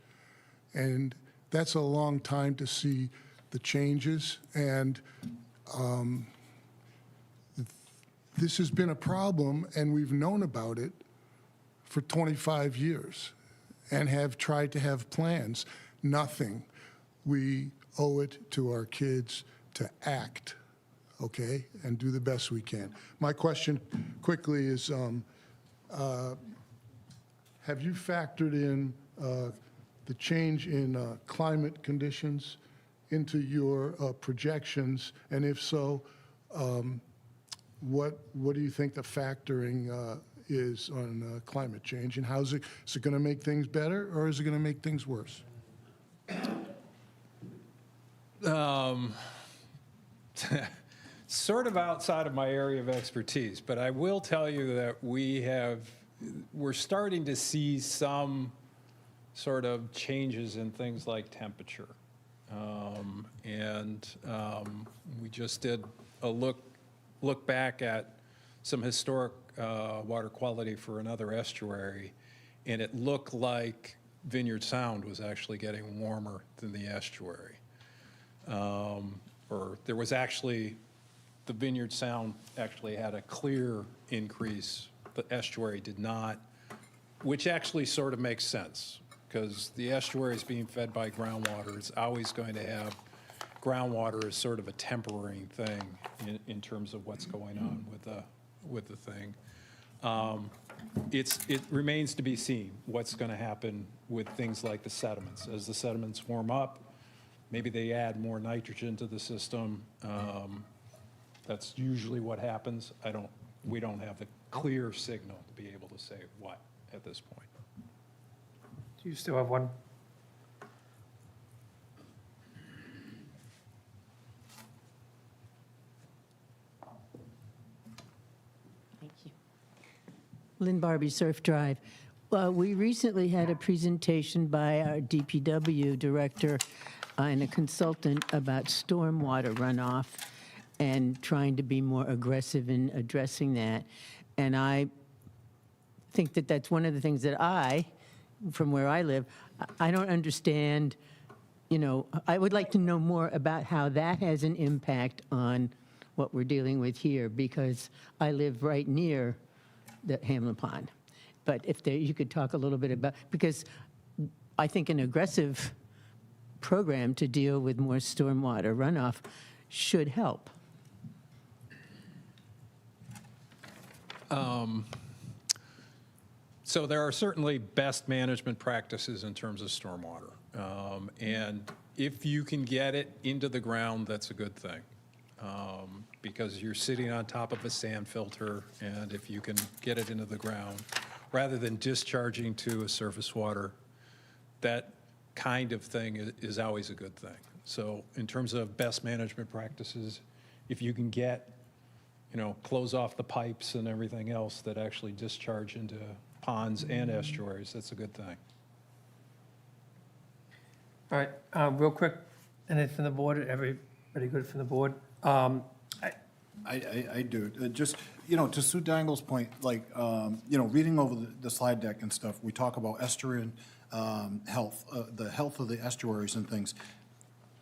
And that's a long time to see the changes. And this has been a problem, and we've known about it for 25 years and have tried to have plans. Nothing. We owe it to our kids to act, okay, and do the best we can. My question quickly is, have you factored in the change in climate conditions into your projections? And if so, what do you think the factoring is on climate change? And is it going to make things better, or is it going to make things worse?
Sort of outside of my area of expertise, but I will tell you that we're starting to see some sort of changes in things like temperature. We just did a look back at some historic water quality for another estuary, and it looked like Vineyard Sound was actually getting warmer than the estuary. or there was actually, the Vineyard Sound actually had a clear increase, the estuary did not, which actually sort of makes sense, because the estuary is being fed by groundwater. It's always going to have groundwater as sort of a tempering thing in terms of what's going on with the thing. It remains to be seen what's going to happen with things like the sediments. As the sediments warm up, maybe they add more nitrogen to the system. That's usually what happens. We don't have the clear signal to be able to say what at this point.
Do you still have one?
Thank you. Lynn Barbie, Surf Drive. Well, we recently had a presentation by our DPW director and a consultant about stormwater runoff and trying to be more aggressive in addressing that. And I think that that's one of the things that from where I live, I don't understand, I would like to know more about how that has an impact on what we're dealing with here, because I live right near the Hamlin Pond. But if you could talk a little bit about, because I think an aggressive program to deal with more stormwater runoff should help.
So there are certainly best management practices in terms of stormwater. And if you can get it into the ground, that's a good thing. Because you're sitting on top of a sand filter, and if you can get it into the ground, rather than discharging to a surface water, that kind of thing is always a good thing. So in terms of best management practices, if you can get, close off the pipes and everything else that actually discharge into ponds and estuaries, that's a good thing.
All right, real quick, anything from the board? Everybody good from the board?
I do. Just, to Sue Dangle's point, reading over the slide deck and stuff, we talk about estuarine health, the health of the estuaries and things.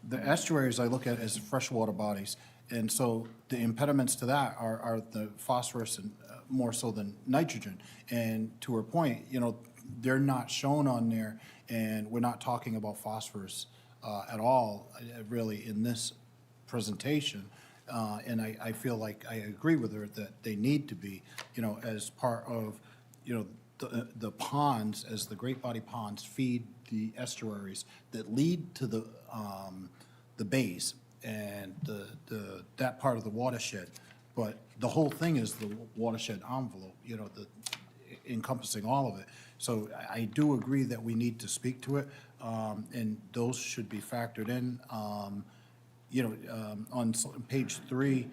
The estuaries I look at as freshwater bodies, and so the impediments to that are the phosphorus and more so than nitrogen. And to her point, they're not shown on there, and we're not talking about phosphorus at all, really, in this presentation. And I feel like I agree with her that they need to be, as part of, the ponds, as the Great Body ponds feed the estuaries that lead to the bays and that part of the watershed. But the whole thing is the watershed envelope, encompassing all of it. So I do agree that we need to speak to it, and those should be factored in. On page 3,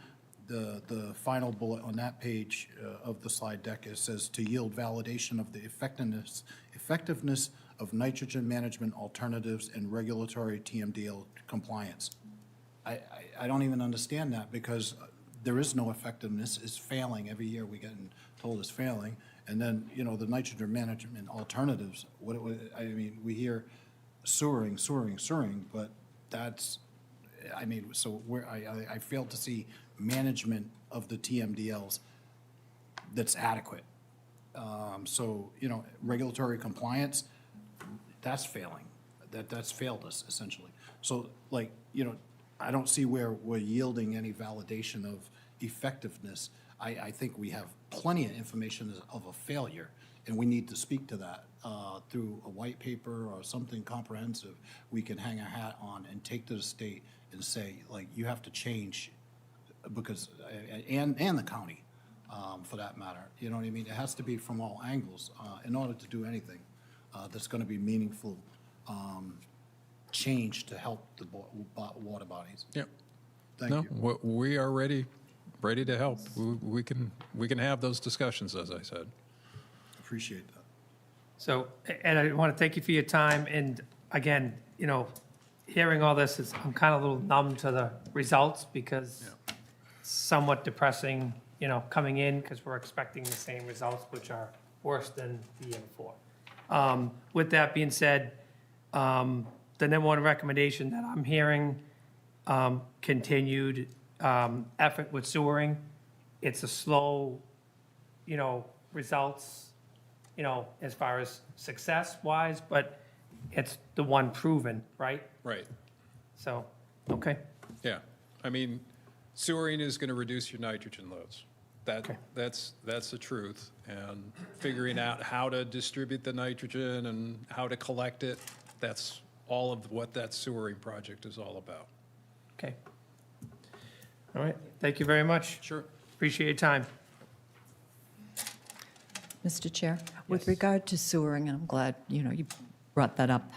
the final bullet on that page of the slide deck, it says to yield validation of the effectiveness of nitrogen management alternatives and regulatory TMDL compliance. I don't even understand that, because there is no effectiveness. It's failing. Every year we get told it's failing. And then, the nitrogen management alternatives, we hear sewering, but that's, so I fail to see management of the TMDLs that's adequate. Regulatory compliance, that's failing. That's failed us, essentially. So, I don't see where we're yielding any validation of effectiveness. I think we have plenty of information of a failure, and we need to speak to that through a white paper or something comprehensive we can hang a hat on and take to the state and say, you have to change, because, and the county, for that matter. You know what I mean? It has to be from all angles in order to do anything that's going to be meaningful change to help the water bodies.
Yep.
Thank you.
We are ready to help. We can have those discussions, as I said.
Appreciate that.
So, Ed, I want to thank you for your time, and again, hearing all this, I'm kind of a little numb to the results, because it's somewhat depressing, coming in, because we're expecting the same results, which are worse than the year before. With that being said, the number one recommendation that I'm hearing continued effort with sewering. It's a slow, results, as far as success-wise, but it's the one proven, right?
Right,
So, okay.
yeah. I mean, sewering is going to reduce your nitrogen loads.
Okay.
That's the truth. And figuring out how to distribute the nitrogen and how to collect it, that's all of what that sewering project is all about.
Okay. All right, thank you very much.
Sure.
Appreciate your time.
Mr. Chair, with
Yes.
regard to sewering, and I'm glad, you brought that up,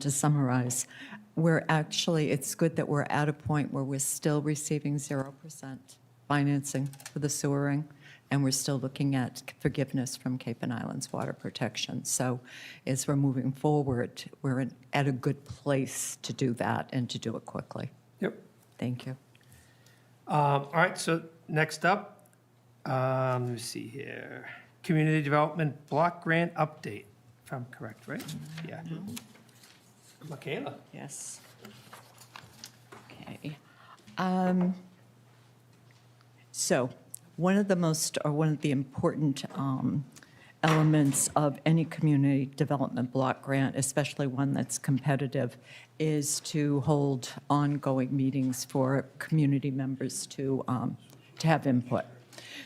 to summarize, it's good that we're at a point where we're still receiving 0% financing for the sewering, and we're still looking at forgiveness from Cape and Islands Water Protection. So as we're moving forward, we're at a good place to do that and to do it quickly.
Yep.
Thank you.
All right, so next up, let me see here. Community Development Block Grant Update, if I'm correct, right? Yeah. Michaela?
Yes. Okay. So one of the important elements of any community development block grant, especially one that's competitive, is to hold ongoing meetings for community members to have input.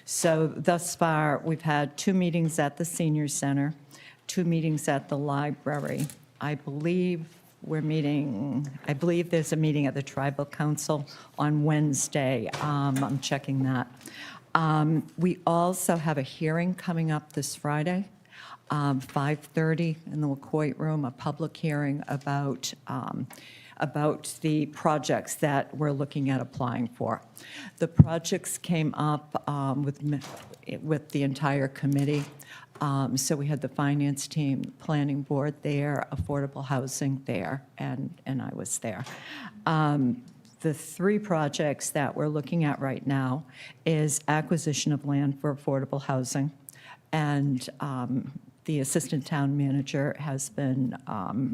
So thus far, we've had 2 meetings at the senior center, 2 meetings at the library. I believe there's a meeting at the tribal council on Wednesday. I'm checking that. We also have a hearing coming up this Friday, 5:30 in the Wacoit Room, a public hearing about the projects that we're looking at applying for. The projects came up with the entire committee. So we had the finance team, planning board there, affordable housing there, and I was there. The 3 projects that we're looking at right now is acquisition of land for affordable housing, and the assistant town manager has been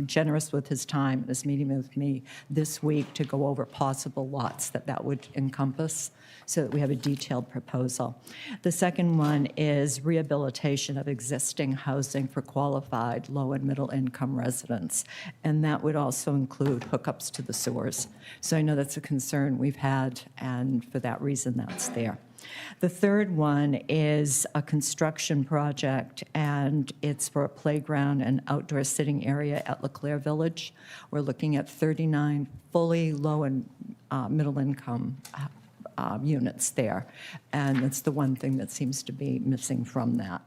generous with his time, is meeting with me this week to go over possible lots that would encompass, so that we have a detailed proposal. The second one is rehabilitation of existing housing for qualified low and middle income residents, and that would also include hookups to the sewers. So I know that's a concern we've had, and for that reason, that's there. The third one is a construction project, and it's for a playground and outdoor sitting area at LeClaire Village. We're looking at 39 fully low and middle income units there, and it's the one thing that seems to be missing from that.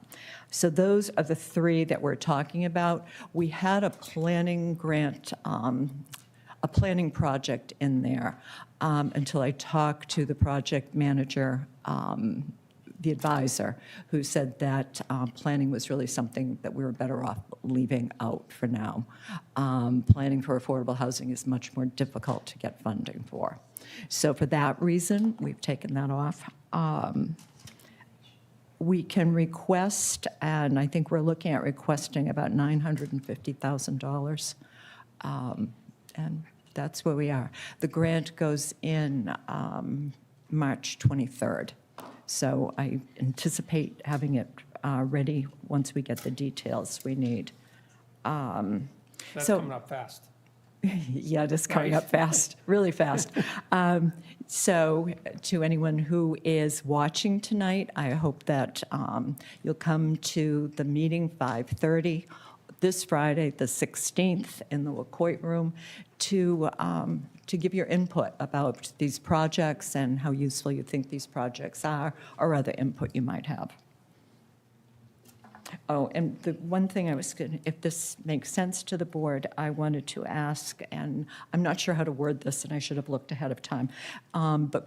So those are the 3 that we're talking about. We had a planning grant, a planning project in there until I talked to the project manager, the advisor, who said that planning was really something that we were better off leaving out for now. Planning for affordable housing is much more difficult to get funding for. So for that reason, we've taken that off. We can request, and I think we're looking at requesting about $950,000. And that's where we are. The grant goes in March 23rd. So I anticipate having it ready once we get the details we need.
That's
So-
coming up fast.
Yeah, it is coming up fast, really fast. So to anyone who is watching tonight, I hope that you'll come to the meeting 5:30 this Friday, the 16th, in the Wacoit Room to give your input about these projects and how useful you think these projects are, or other input you might have. Oh, and the one thing I was going to, if this makes sense to the board, I wanted to ask, and I'm not sure how to word this, and I should have looked ahead of time, but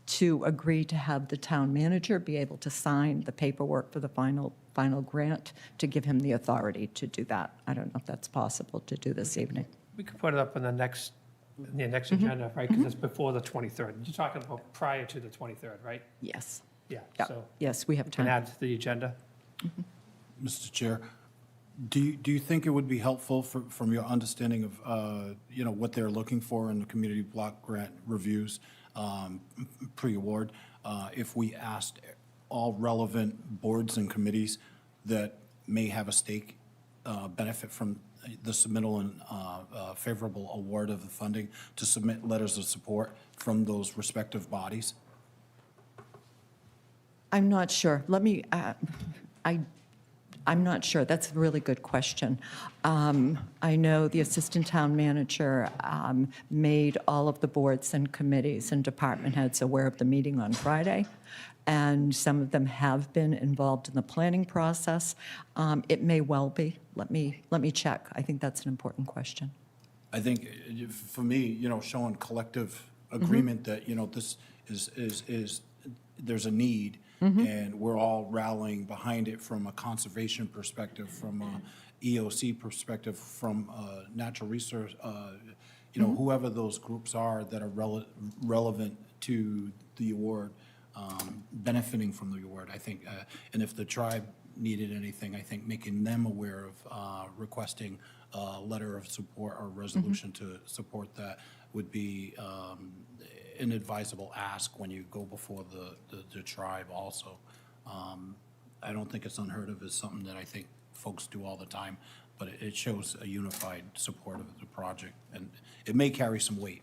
to agree to have the town manager be able to sign the paperwork for the final grant, to give him the authority to do that. I don't know if that's possible to do this evening.
We could put it up on the next agenda, right? Because it's before the 23rd. You're talking about prior to the 23rd, right?
Yes.
Yeah,
Yeah.
so
Yes, we have
can
time.
add to the agenda.
Mr. Chair, Do you think it would be helpful from your understanding of, what they're looking for in the community block grant reviews, pre-award, if we asked all relevant boards and committees that may have a stake, benefit from the submittal and favorable award of the funding to submit letters of support from those respective bodies?
I'm not sure. I'm not sure. That's a really good question. I know the assistant town manager made all of the boards and committees and department heads aware of the meeting on Friday, and some of them have been involved in the planning process. It may well be. Let me check. I think that's an important question.
I think, for me, showing collective agreement that, this is, there's a need, and we're all rallying behind it from a conservation perspective, from a EOC perspective, from a natural resource, whoever those groups are that are relevant to the award, benefiting from the award, I think. And if the tribe needed anything, I think making them aware of requesting a letter of support or resolution to support that would be an advisable ask when you go before the tribe also. I don't think it's unheard of. It's something that I think folks do all the time, but it shows a unified support of the project, and it may carry some weight.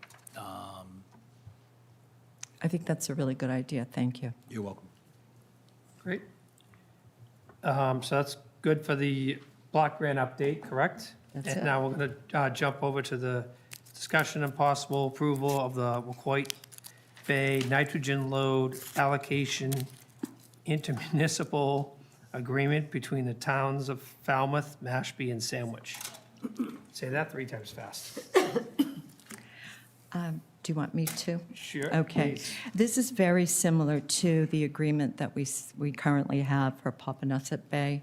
I think that's a really good idea. Thank you.
You're welcome.
Great. So that's good for the block grant update, correct?
That's
And
it.
now we're going to jump over to the discussion and possible approval of the Wacoit Bay nitrogen load allocation intermunicipal agreement between the towns of Falmouth, Mashpee, and Sandwich. Say that 3 times fast.
Do you want me to?
Sure.
Okay.
please.
This is very similar to the agreement that we currently have for Papaneset Bay.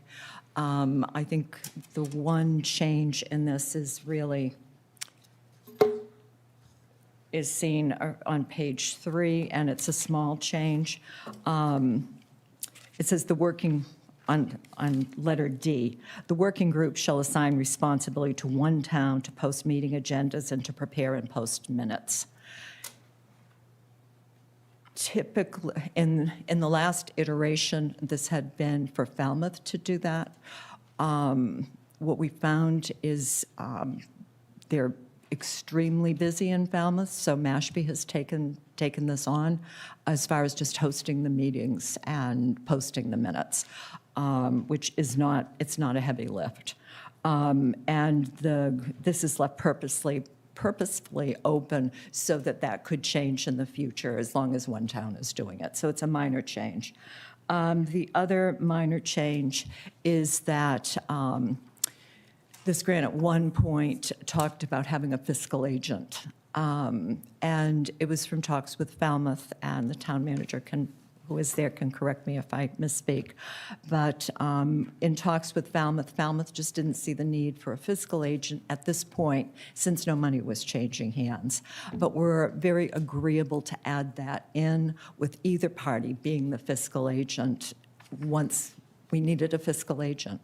I think the one change in this is seen on page 3, and it's a small change. It says on letter D, the working group shall assign responsibility to one town to post meeting agendas and to prepare and post minutes. Typically, in the last iteration, this had been for Falmouth to do that. What we found is they're extremely busy in Falmouth, so Mashpee has taken this on as far as just hosting the meetings and posting the minutes, which is it's not a heavy lift. And this is left purposefully open so that could change in the future as long as one town is doing it. So it's a minor change. The other minor change is that this grant at one point talked about having a fiscal agent. And it was from talks with Falmouth, and the town manager who is there can correct me if I misspeak. But in talks with Falmouth just didn't see the need for a fiscal agent at this point, since no money was changing hands. But we're very agreeable to add that in, with either party being the fiscal agent once we needed a fiscal agent.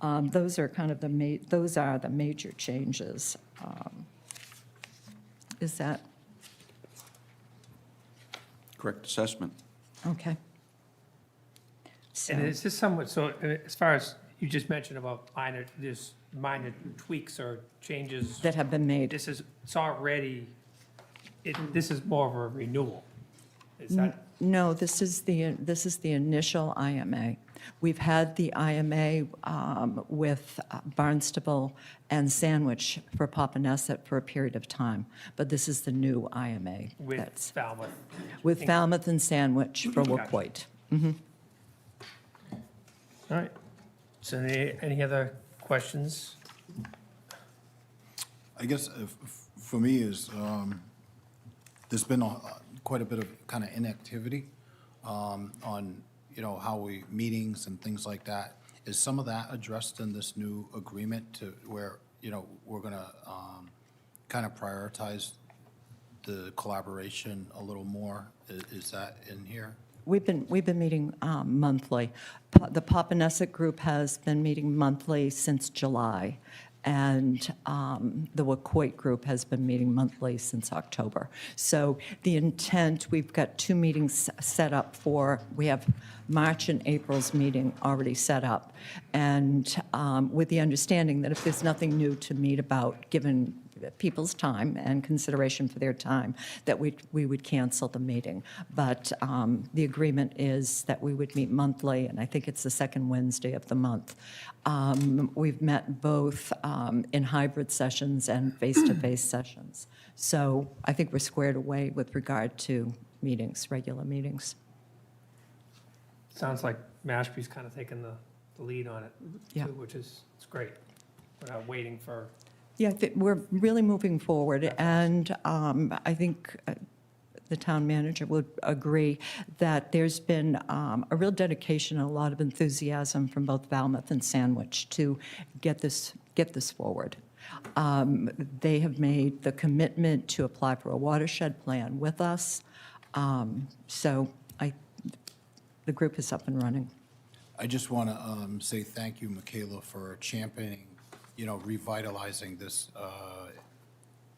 Those are kind of the major changes. Is that
Correct assessment.
okay? So-
And is this somewhat, so as far as you just mentioned about minor tweaks or changes,
That have been made.
it's already, this is more of a renewal. Is that,
No, this is the initial IMA. We've had the IMA with Barnstable and Sandwich for Papaneset for a period of time, but this is the new IMA.
with
that's-
Falmouth?
With Falmouth and Sandwich for
Gotcha.
Wacoit.
All right. So any other questions?
I guess for me is, there's been quite a bit of kind of inactivity on, how meetings and things like that. Is some of that addressed in this new agreement to where, we're going to kind of prioritize the collaboration a little more? Is that in here?
We've been meeting monthly. The Papaneset Group has been meeting monthly since July, and the Wacoit Group has been meeting monthly since October. So the intent, we've got 2 meetings set up for, we have March and April's meeting already set up, and with the understanding that if there's nothing new to meet about, given people's time and consideration for their time, that we would cancel the meeting. But the agreement is that we would meet monthly, and I think it's the second Wednesday of the month. We've met both in hybrid sessions and face-to-face sessions. So I think we're squared away with regard to meetings, regular meetings.
Sounds like Mashpee's kind of taking the lead on it,
Yeah.
too, which is, it's great. We're not waiting for,
Yeah, we're really moving forward, and I think the town manager would agree that there's been a real dedication, a lot of enthusiasm from both Falmouth and Sandwich to get this forward. They have made the commitment to apply for a watershed plan with us, so the group is up and running.
I just want to say thank you, Michaela, for championing, revitalizing this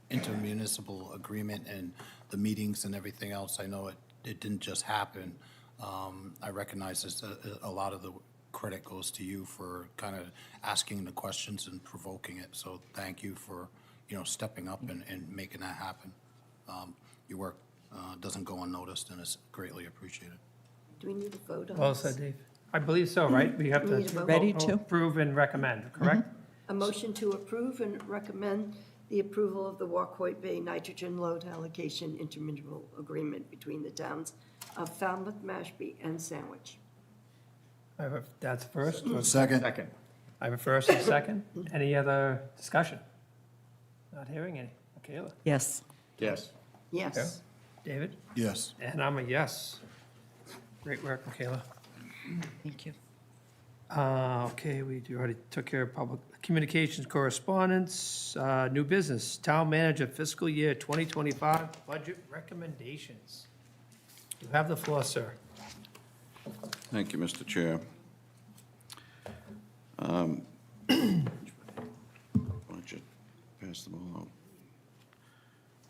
intermunicipal agreement and the meetings and everything else. I know it didn't just happen. I recognize this, a lot of the credit goes to you for kind of asking the questions and provoking it. So thank you for, stepping up and making that happen. Your work doesn't go unnoticed, and it's greatly appreciated.
Do we need a vote on this?
well said, Dave. I believe so, right? We have
We need a
to
vote.
Ready to?
approve and recommend, correct?
A motion to approve and recommend the approval of the Wacoit Bay nitrogen load allocation intermunicipal agreement between the towns of Falmouth, Mashpee, and Sandwich.
That's first.
Second.
I have a first and a second. Any other discussion? Not hearing any. Michaela?
Yes.
Yes.
Yes.
David?
Yes.
And I'm a yes. Great work, Michaela.
Thank you.
Okay, we already took care of public communications correspondence. New business, town manager fiscal year 2025 budget recommendations. You have the floor, sir.
Thank you, Mr. Chair. Budget, pass them all out.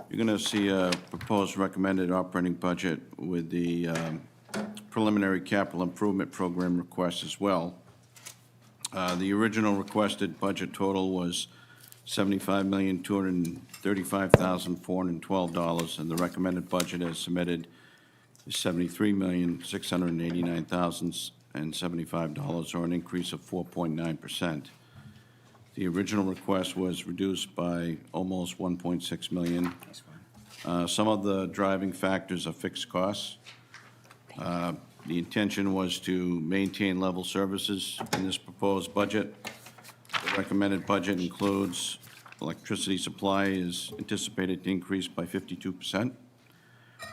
You're going to see a proposed recommended operating budget with the preliminary capital improvement program request as well. The original requested budget total was $75,235,412, and the recommended budget as submitted is $73,689,075, or an increase of 4.9%. The original request was reduced by almost 1.6 million. Some of the driving factors are fixed costs. The intention was to maintain level services in this proposed budget. The recommended budget includes electricity supply is anticipated to increase by 52%.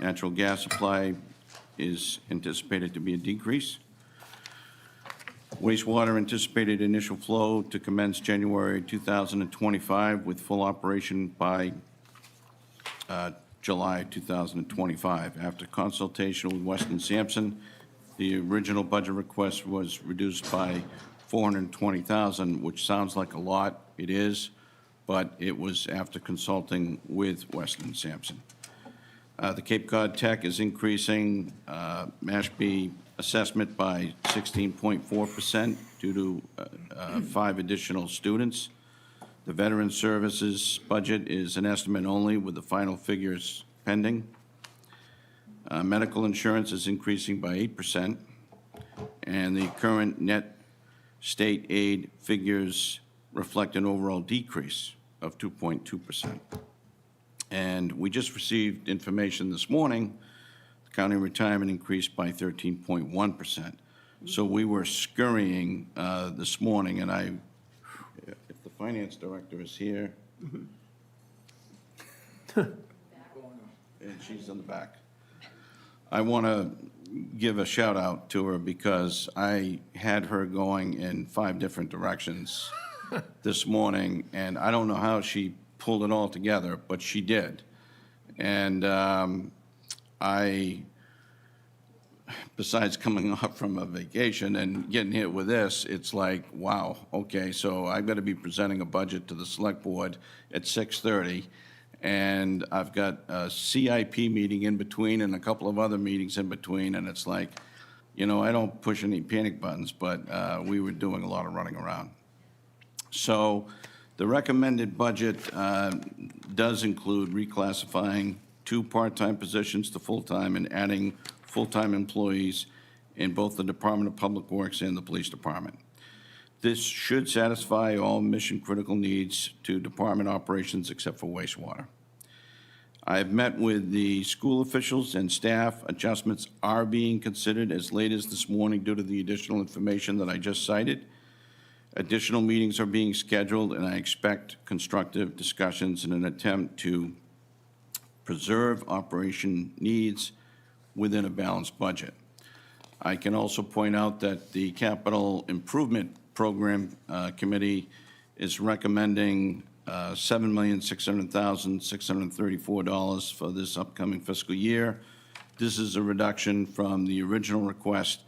Natural gas supply is anticipated to be a decrease. Wastewater anticipated initial flow to commence January 2025 with full operation by July 2025. After consultation with Weston Sampson, the original budget request was reduced by $420,000, which sounds like a lot. It is, but it was after consulting with Weston Sampson. The Cape Cod Tech is increasing Mashpee assessment by 16.4% due to 5 additional students. The Veteran Services budget is an estimate only with the final figures pending. Medical insurance is increasing by 8%, and the current net state aid figures reflect an overall decrease of 2.2%. And we just received information this morning, the county retirement increased by 13.1%. So we were scurrying this morning, and if the finance director is here, and she's in the back. I want to give a shout out to her because I had her going in 5 different directions this morning, and I don't know how she pulled it all together, but she did. And I besides coming off from a vacation and getting hit with this, it's like, wow, okay, so I've got to be presenting a budget to the select board at 6:30, and I've got a CIP meeting in between and a couple of other meetings in between, and it's like, I don't push any panic buttons, but we were doing a lot of running around. So the recommended budget does include reclassifying 2 part-time positions to full-time and adding full-time employees in both the Department of Public Works and the Police Department. This should satisfy all mission-critical needs to department operations except for wastewater. I've met with the school officials and staff. Adjustments are being considered as late as this morning due to the additional information that I just cited. Additional meetings are being scheduled, and I expect constructive discussions in an attempt to preserve operation needs within a balanced budget. I can also point out that the Capital Improvement Program Committee is recommending $7,600,634 for this upcoming fiscal year. This is a reduction from the original request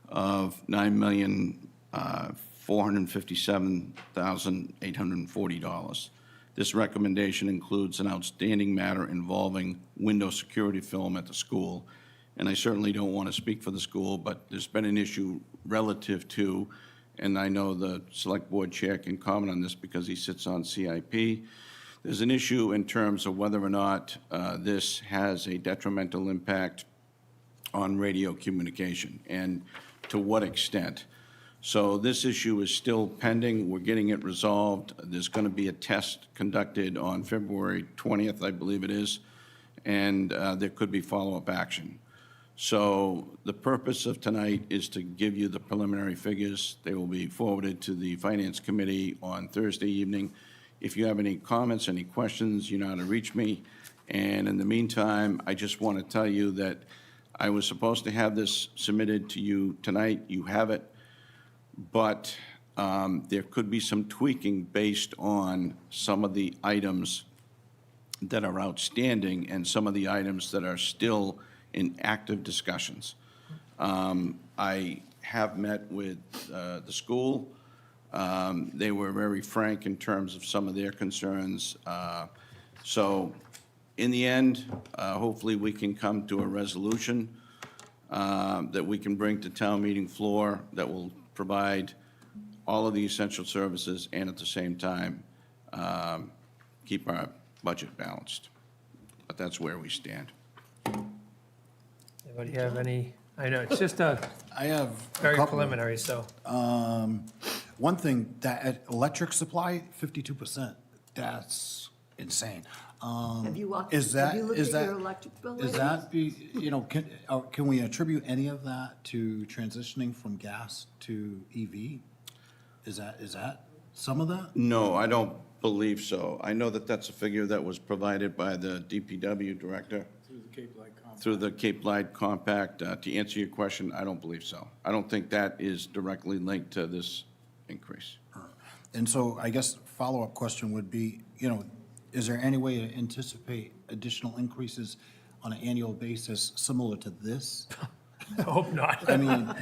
of $9,457,840. This recommendation includes an outstanding matter involving window security film at the school. And I certainly don't want to speak for the school, but there's been an issue relative to, and I know the Select Board Chair can comment on this because he sits on CIP. There's an issue in terms of whether or not this has a detrimental impact on radio communication, and to what extent. So this issue is still pending. We're getting it resolved. There's going to be a test conducted on February 20th, I believe it is, and there could be follow-up action. So the purpose of tonight is to give you the preliminary figures. They will be forwarded to the Finance Committee on Thursday evening. If you have any comments, any questions, you know how to reach me. And in the meantime, I just want to tell you that I was supposed to have this submitted to you tonight. You have it. But there could be some tweaking based on some of the items that are outstanding and some of the items that are still in active discussions. I have met with the school. They were very frank in terms of some of their concerns. So in the end, hopefully we can come to a resolution that we can bring to town meeting floor that will provide all of the essential services and at the same time keep our budget balanced. But that's where we stand.
Anybody have any, I know, it's just
I have a
very
couple.
preliminary, so.
One thing, that electric supply, 52%, that's insane.
Have you looked
Is
at
that,
your electric bill
is
lately?
that, can we attribute any of that to transitioning from gas to EV? Is that some of that?
No, I don't believe so. I know that that's a figure that was provided by the DPW director
Through the Cape Light Compact.
through the Cape Light Compact. To answer your question, I don't believe so. I don't think that is directly linked to this increase.
And so I guess follow-up question would be, is there any way to anticipate additional increases on an annual basis similar to this?
I hope not.
I mean,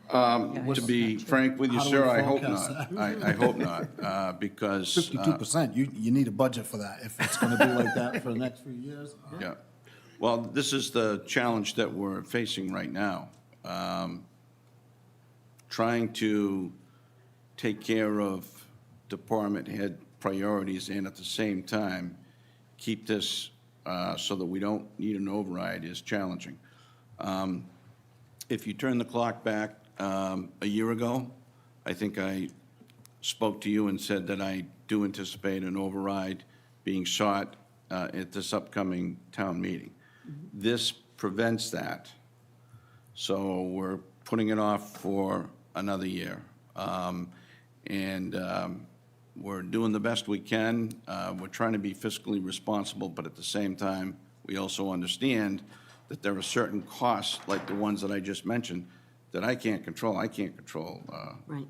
To be frank with you,
How do we
sir, I hope
forecast
not. I hope not, because,
52%, you need a budget for that if it's going to be like that for the next few years.
yeah. Well, this is the challenge that we're facing right now. Trying to take care of department head priorities and at the same time keep this so that we don't need an override is challenging. If you turn the clock back a year ago, I think I spoke to you and said that I do anticipate an override being sought at this upcoming town meeting. This prevents that, so we're putting it off for another year. We're doing the best we can. We're trying to be fiscally responsible, but at the same time, we also understand that there are certain costs, like the ones that I just mentioned, that I can't control. I can't control
Right.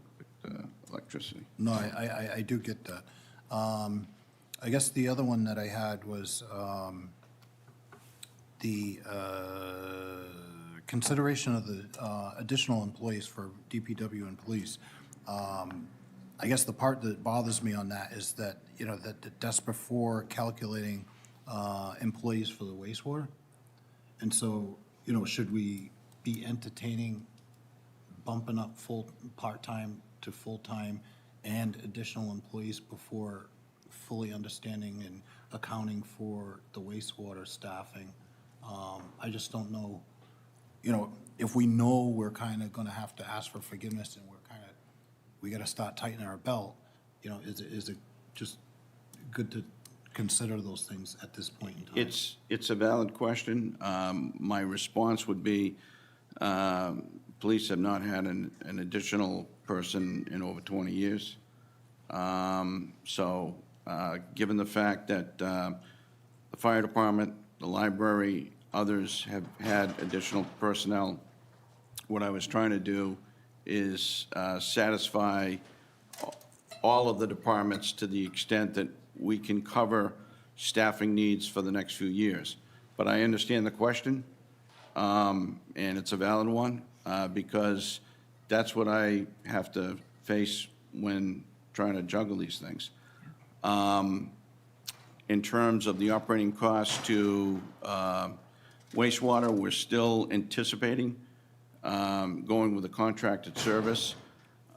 electricity.
No, I do get that. I guess the other one that I had was the consideration of the additional employees for DPW and police, I guess the part that bothers me on that is that, you know, that that's before calculating employees for the wastewater. And so, you know, should we be entertaining bumping up full, part-time to full-time and additional employees before fully understanding and accounting for the wastewater staffing? I just don't know, you know, if we know we're kind of going to have to ask for forgiveness and we got to start tightening our belt, you know, is it just good to consider those things at this point in time?
It's a valid question. My response would be, police have not had an additional person in over 20 years. So, given the fact that the fire department, the library, others have had additional personnel, what I was trying to do is satisfy all of the departments to the extent that we can cover staffing needs for the next few years. But I understand the question, and it's a valid one, because that's what I have to face when trying to juggle these things. In terms of the operating costs to wastewater, we're still anticipating going with a contracted service.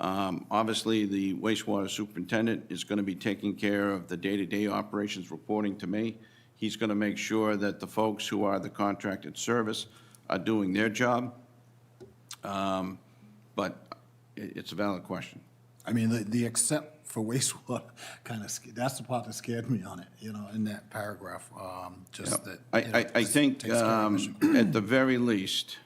Obviously, the wastewater superintendent is going to be taking care of the day-to-day operations, reporting to me. He's going to make sure that the folks who are the contracted service are doing their job. But it's a valid question.
I mean, the except for wastewater kind of, that's the part that scared me on it, you know, in that paragraph, just that. you know,
I
just
think,
takes care of mission.
at the very least,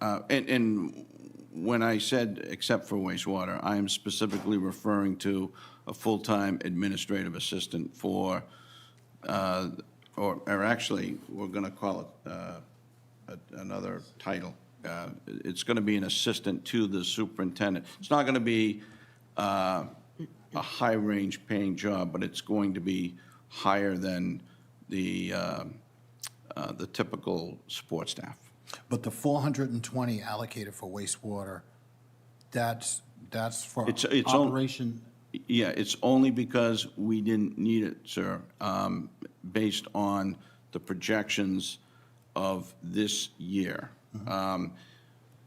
and when I said except for wastewater, I am specifically referring to a full-time administrative assistant for, or actually, we're going to call it another title. It's going to be an assistant to the superintendent. It's not going to be a high-range paying job, but it's going to be higher than the typical support staff.
But the 420 allocated for wastewater, that's for
It's
operation.
Yeah, it's only because we didn't need it, sir, based on the projections of this year.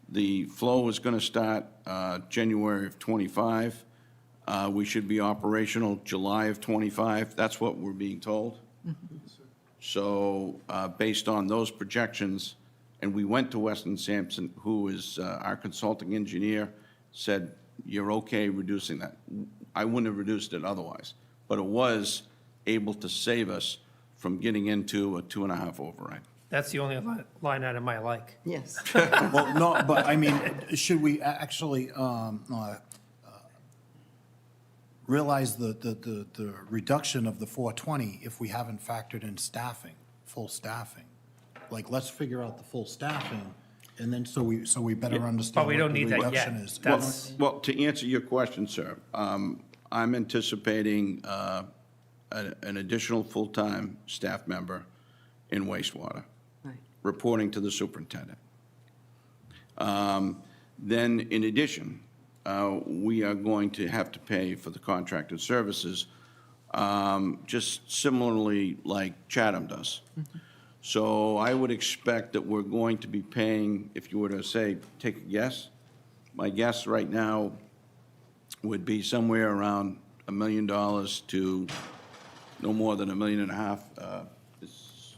The flow is going to start January of '25. We should be operational July of '25. That's what we're being told. So based on those projections, and we went to Weston Sampson, who is our consulting engineer, said, you're okay reducing that. I wouldn't have reduced it otherwise, but it was able to save us from getting into a 2.5 override.
That's the only line item I like.
Yes.
Well, no, but I mean, should we actually realize the reduction of the 420 if we haven't factored in staffing, full staffing? Like, let's figure out the full staffing, and then so we better understand
But we
what
don't
the
need that
reduction
yet.
is.
That's,
Well, to answer your question, sir, I'm anticipating an additional full-time staff member in wastewater,
Right.
reporting to the superintendent. Then, in addition, we are going to have to pay for the contracted services, just similarly like Chatham does. So I would expect that we're going to be paying, if you were to say, take a guess, my guess right now would be somewhere around $1 million to no more than $1.5 million. Is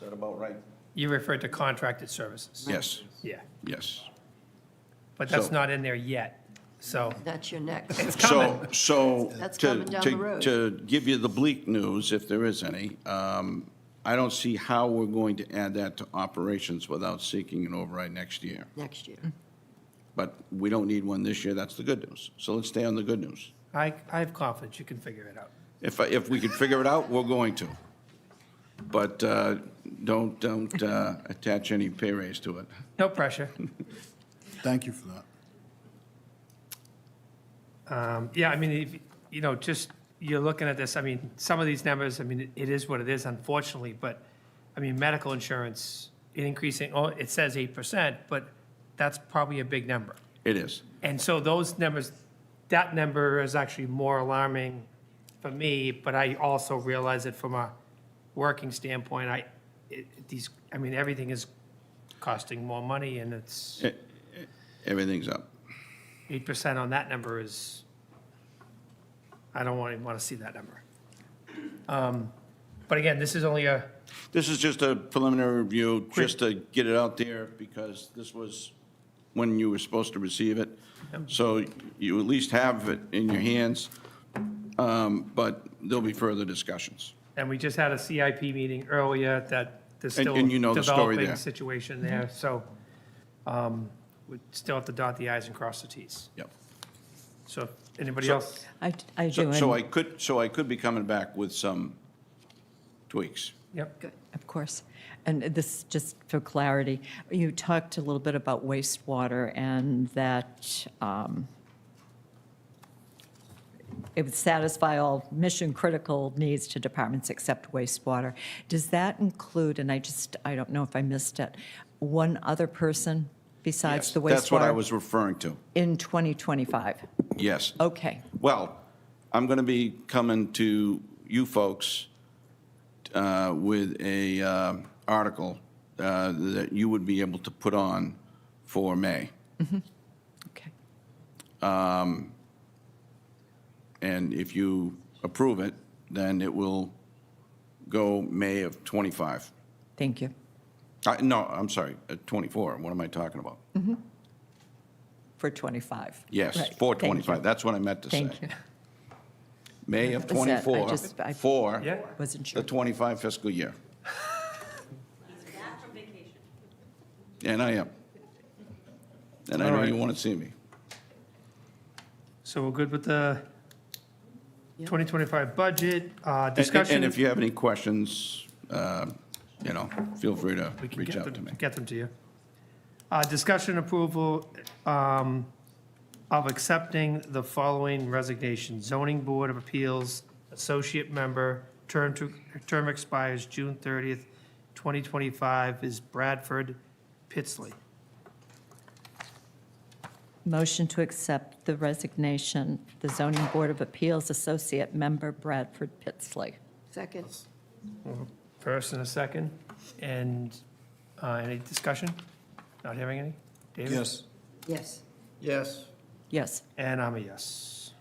that about right?
you referred to contracted services.
Yes,
Yeah,
yes.
but that's
So-
not in there yet, so.
That's your next.
It's coming.
So
That's
to,
coming down the
to,
road.
to give you the bleak news, if there is any, I don't see how we're going to add that to operations without seeking an override next year.
Next year.
But we don't need one this year, that's the good news. So let's stay on the good news.
I have confidence you can figure it out.
If we could figure it out, we're going to. But don't attach any pay raise to it.
No pressure.
Thank you for that.
Yeah, I mean, if, you know, just, you're looking at this, I mean, some of these numbers, I mean, it is what it is, unfortunately, but, I mean, medical insurance increasing, oh, it says 8%, but that's probably a big number.
It is.
And so those numbers, that number is actually more alarming for me, but I also realize that from a working standpoint, everything is costing more money, and it's
Everything's up.
8% on that number is, I don't want to see that number. But again, this is only
This is just a preliminary review, just to get it out there, because this was when you were supposed to receive it. So you at least have it in your hands, but there'll be further discussions.
and we just had a CIP meeting earlier that there's still
And you know the story
developing
there.
situation there, so we still have to dot the i's and cross the t's.
Yep.
So anybody
So-
else?
I do.
So
and-
I could be coming back with some tweaks.
Yep.
Of course. And this, just for clarity, you talked a little bit about wastewater and that it would satisfy all mission-critical needs to departments except wastewater. Does that include, and I don't know if I missed it, one other person besides
Yes,
the wastewater?
That's what I was referring to.
In 2025?
Yes.
Okay.
Well, I'm going to be coming to you folks with a article that you would be able to put on for May.
Okay.
And if you approve it, then it will go May of '25.
Thank you.
No, I'm sorry, 24. What am I talking about?
For 25?
Yes,
Right.
for
Thank you.
25. That's what I meant to say.
Thank you.
May of
That was it. I
24
just- I-
for
Yeah.
Wasn't
the
sure.
25 fiscal year. And I am. And I
All
know
right.
you want to see me.
So we're good with the 2025 budget,
And-
discussion?
And if you have any questions, feel free to
We can
reach out to me.
get them to you. Discussion approval of accepting the following resignation. Zoning Board of Appeals, Associate Member, term expires June 30th, 2025, is Bradford Pitsley.
Motion to accept the resignation, the Zoning Board of Appeals Associate Member Bradford Pitsley.
Second.
First and a second. And any discussion? Not hearing any? David?
Yes.
Yes.
Yes.
Yes.
And I'm a yes.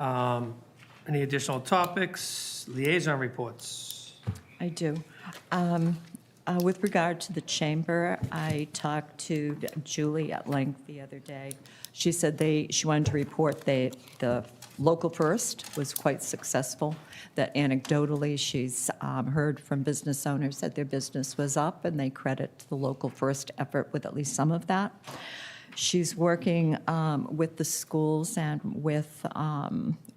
Any additional topics? Liaison reports?
I do. With regard to the chamber, I talked to Julie at length the other day. She said she wanted to report the Local First was quite successful, that anecdotally, she's heard from business owners that their business was up, and they credit the Local First effort with at least some of that. She's working with the schools and with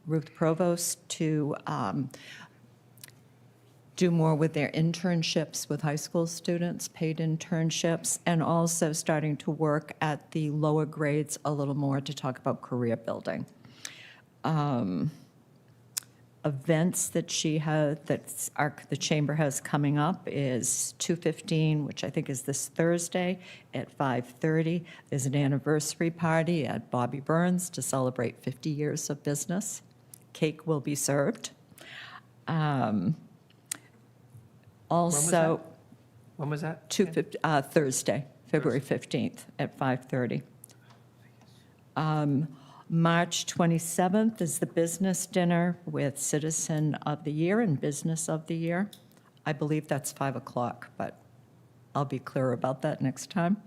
Ruth Provost to do more with their internships with high school students, paid internships, and also starting to work at the lower grades a little more to talk about career building. Events that the chamber has coming up is 2:15, which I think is this Thursday at 5:30. There's an anniversary party at Bobby Burns to celebrate 50 years of business. Cake will be served. Also,
When was that?
Thursday, February 15th at 5:30. March 27th is the business dinner with Citizen of the Year and Business of the Year. I believe that's 5 o'clock, but I'll be clear about that next time.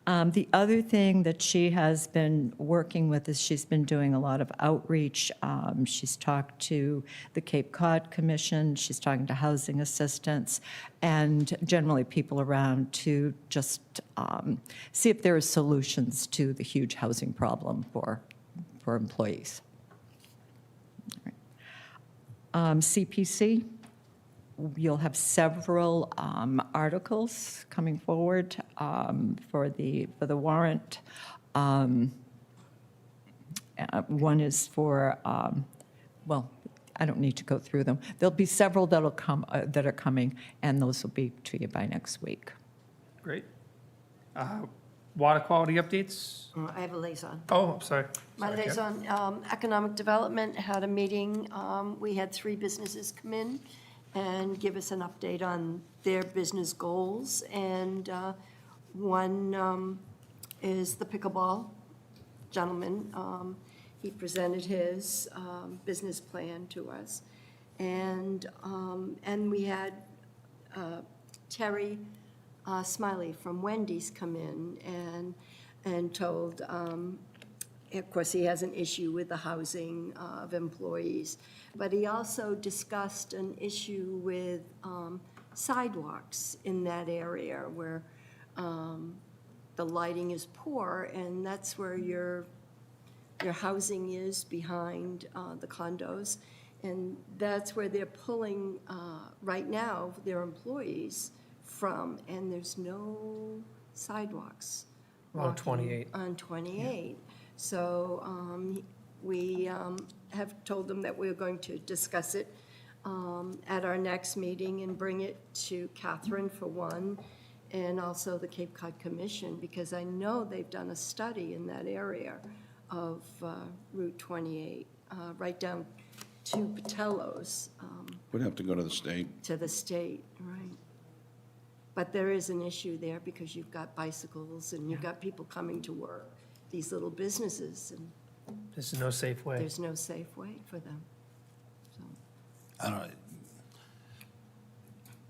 The other thing that she has been working with is she's been doing a lot of outreach. She's talked to the Cape Cod Commission, she's talking to housing assistants, and generally people around to just see if there are solutions to the huge housing problem for employees. CPC, you'll have several articles coming forward for the warrant. One is for, I don't need to go through them. There'll be several that'll come, that are coming, and those will be to you by next week.
Great. Water quality updates?
I have a liaison.
Oh, I'm sorry.
My
Sorry, Jeff.
liaison, Economic Development, had a meeting. We had 3 businesses come in and give us an update on their business goals. And one is the pickleball gentleman. He presented his business plan to us. And we had Terry Smiley from Wendy's come in and told, of course, he has an issue with the housing of employees, but he also discussed an issue with sidewalks in that area where the lighting is poor, and that's where your housing is behind the condos. And that's where they're pulling, right now, their employees from, and there's no sidewalks.
On
walking
28.
On 28. So we have told them that we're going to discuss it at our next meeting and bring it to Catherine for one, and also the Cape Cod Commission, because I know they've done a study in that area of Route 28, right down to Patello's,
Would have to go to the state.
to the state, right. But there is an issue there because you've got bicycles and you've got people coming to work, these little businesses, and
This is no safe way.
there's no safe way for them. So,
I don't know.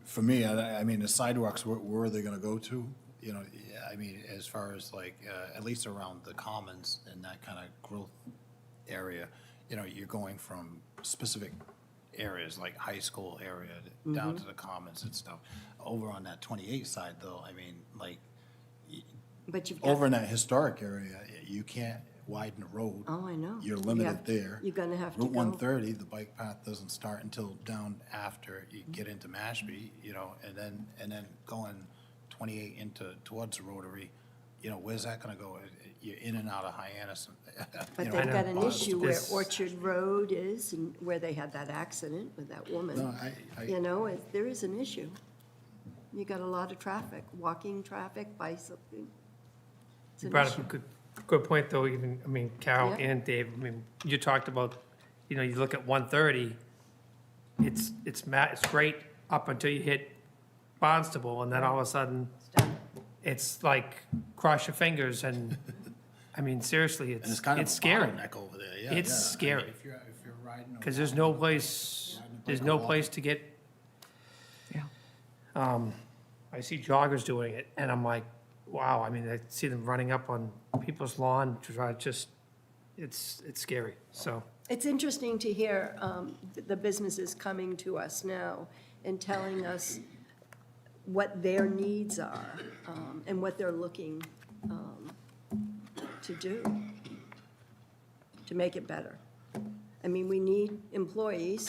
For me, I mean, the sidewalks, where are they gonna go to? You know, yeah, I mean, as far as like, at least around the commons and that kind of growth area, you know, you're going from specific areas, like high school area, down to the commons and stuff. Over on that 28 side, though, I mean, like,
But you've got.
over in that historic area, you can't widen the road.
Oh, I know.
You're
You
limited
have-
there.
You're gonna have to
Route
go.
130, the bike path doesn't start until down after you get into Mashpee, you know, and then going 28 towards the Rotary, you know, where's that gonna go? You're in and out of Hyannis.
But
you
they've
know,
got an issue where
This-
Orchard Road is and where they had that accident with that woman.
No,
You know, there is an issue. You got a lot of traffic, walking traffic, bicycling. It's
You
an
brought up
issue.
a good point, though, even, I mean, Carol
Yeah.
and Dave, I mean, you talked about, you know, you look at 130, it's great up until you hit Barnstable, and then all of a sudden, it's like, cross your fingers, and, I mean, seriously,
And it's kind of a
scary.
bottleneck over there, yeah.
It's
yeah. I mean,
scary.
if you're riding.
Because there's no place, to get,
Yeah.
I see joggers doing it, and I'm like, wow, I mean, I see them running up on people's lawn to try to just, it's scary, so.
It's interesting to hear the businesses coming to us now and telling us what their needs are and what they're looking to do to make it better. I mean, we need employees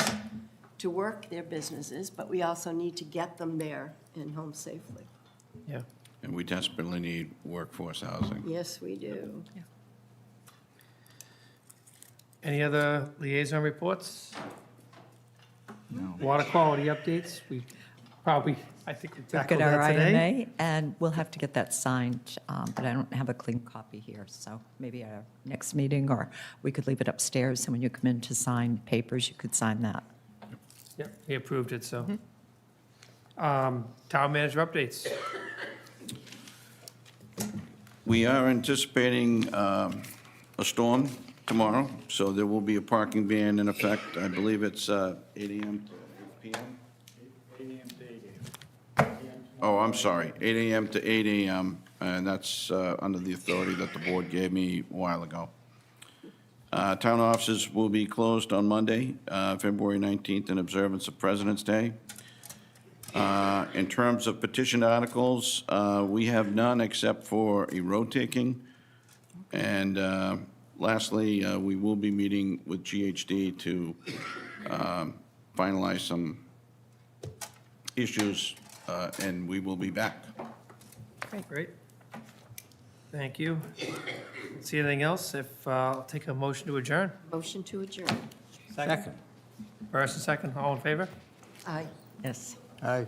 to work their businesses, but we also need to get them there and home safely.
Yeah.
And we desperately need workforce housing.
Yes, we do.
Any other liaison reports? Water quality updates? We probably, I think we
We've
tackled
got our
that today.
IMA, and we'll have to get that signed, but I don't have a clean copy here, so maybe at our next meeting, or we could leave it upstairs, and when you come in to sign papers, you could sign that.
Yep, he approved it, so. Town manager updates.
We are anticipating a storm tomorrow, so there will be a parking ban in effect. I believe it's 8 AM to 8 PM? 8 AM to 8 AM. Oh, I'm sorry, 8 AM to 8 AM, and that's under the authority that the board gave me a while ago. Town offices will be closed on Monday, February 19th, in observance of President's Day. In terms of petition articles, we have none except for a road taking. And lastly, we will be meeting with GHD to finalize some issues, and we will be back.
Great. Thank you. See anything else? If, I'll take a motion to adjourn.
Motion to adjourn.
Second. First and second, all in favor?
Aye.
Yes.
Aye.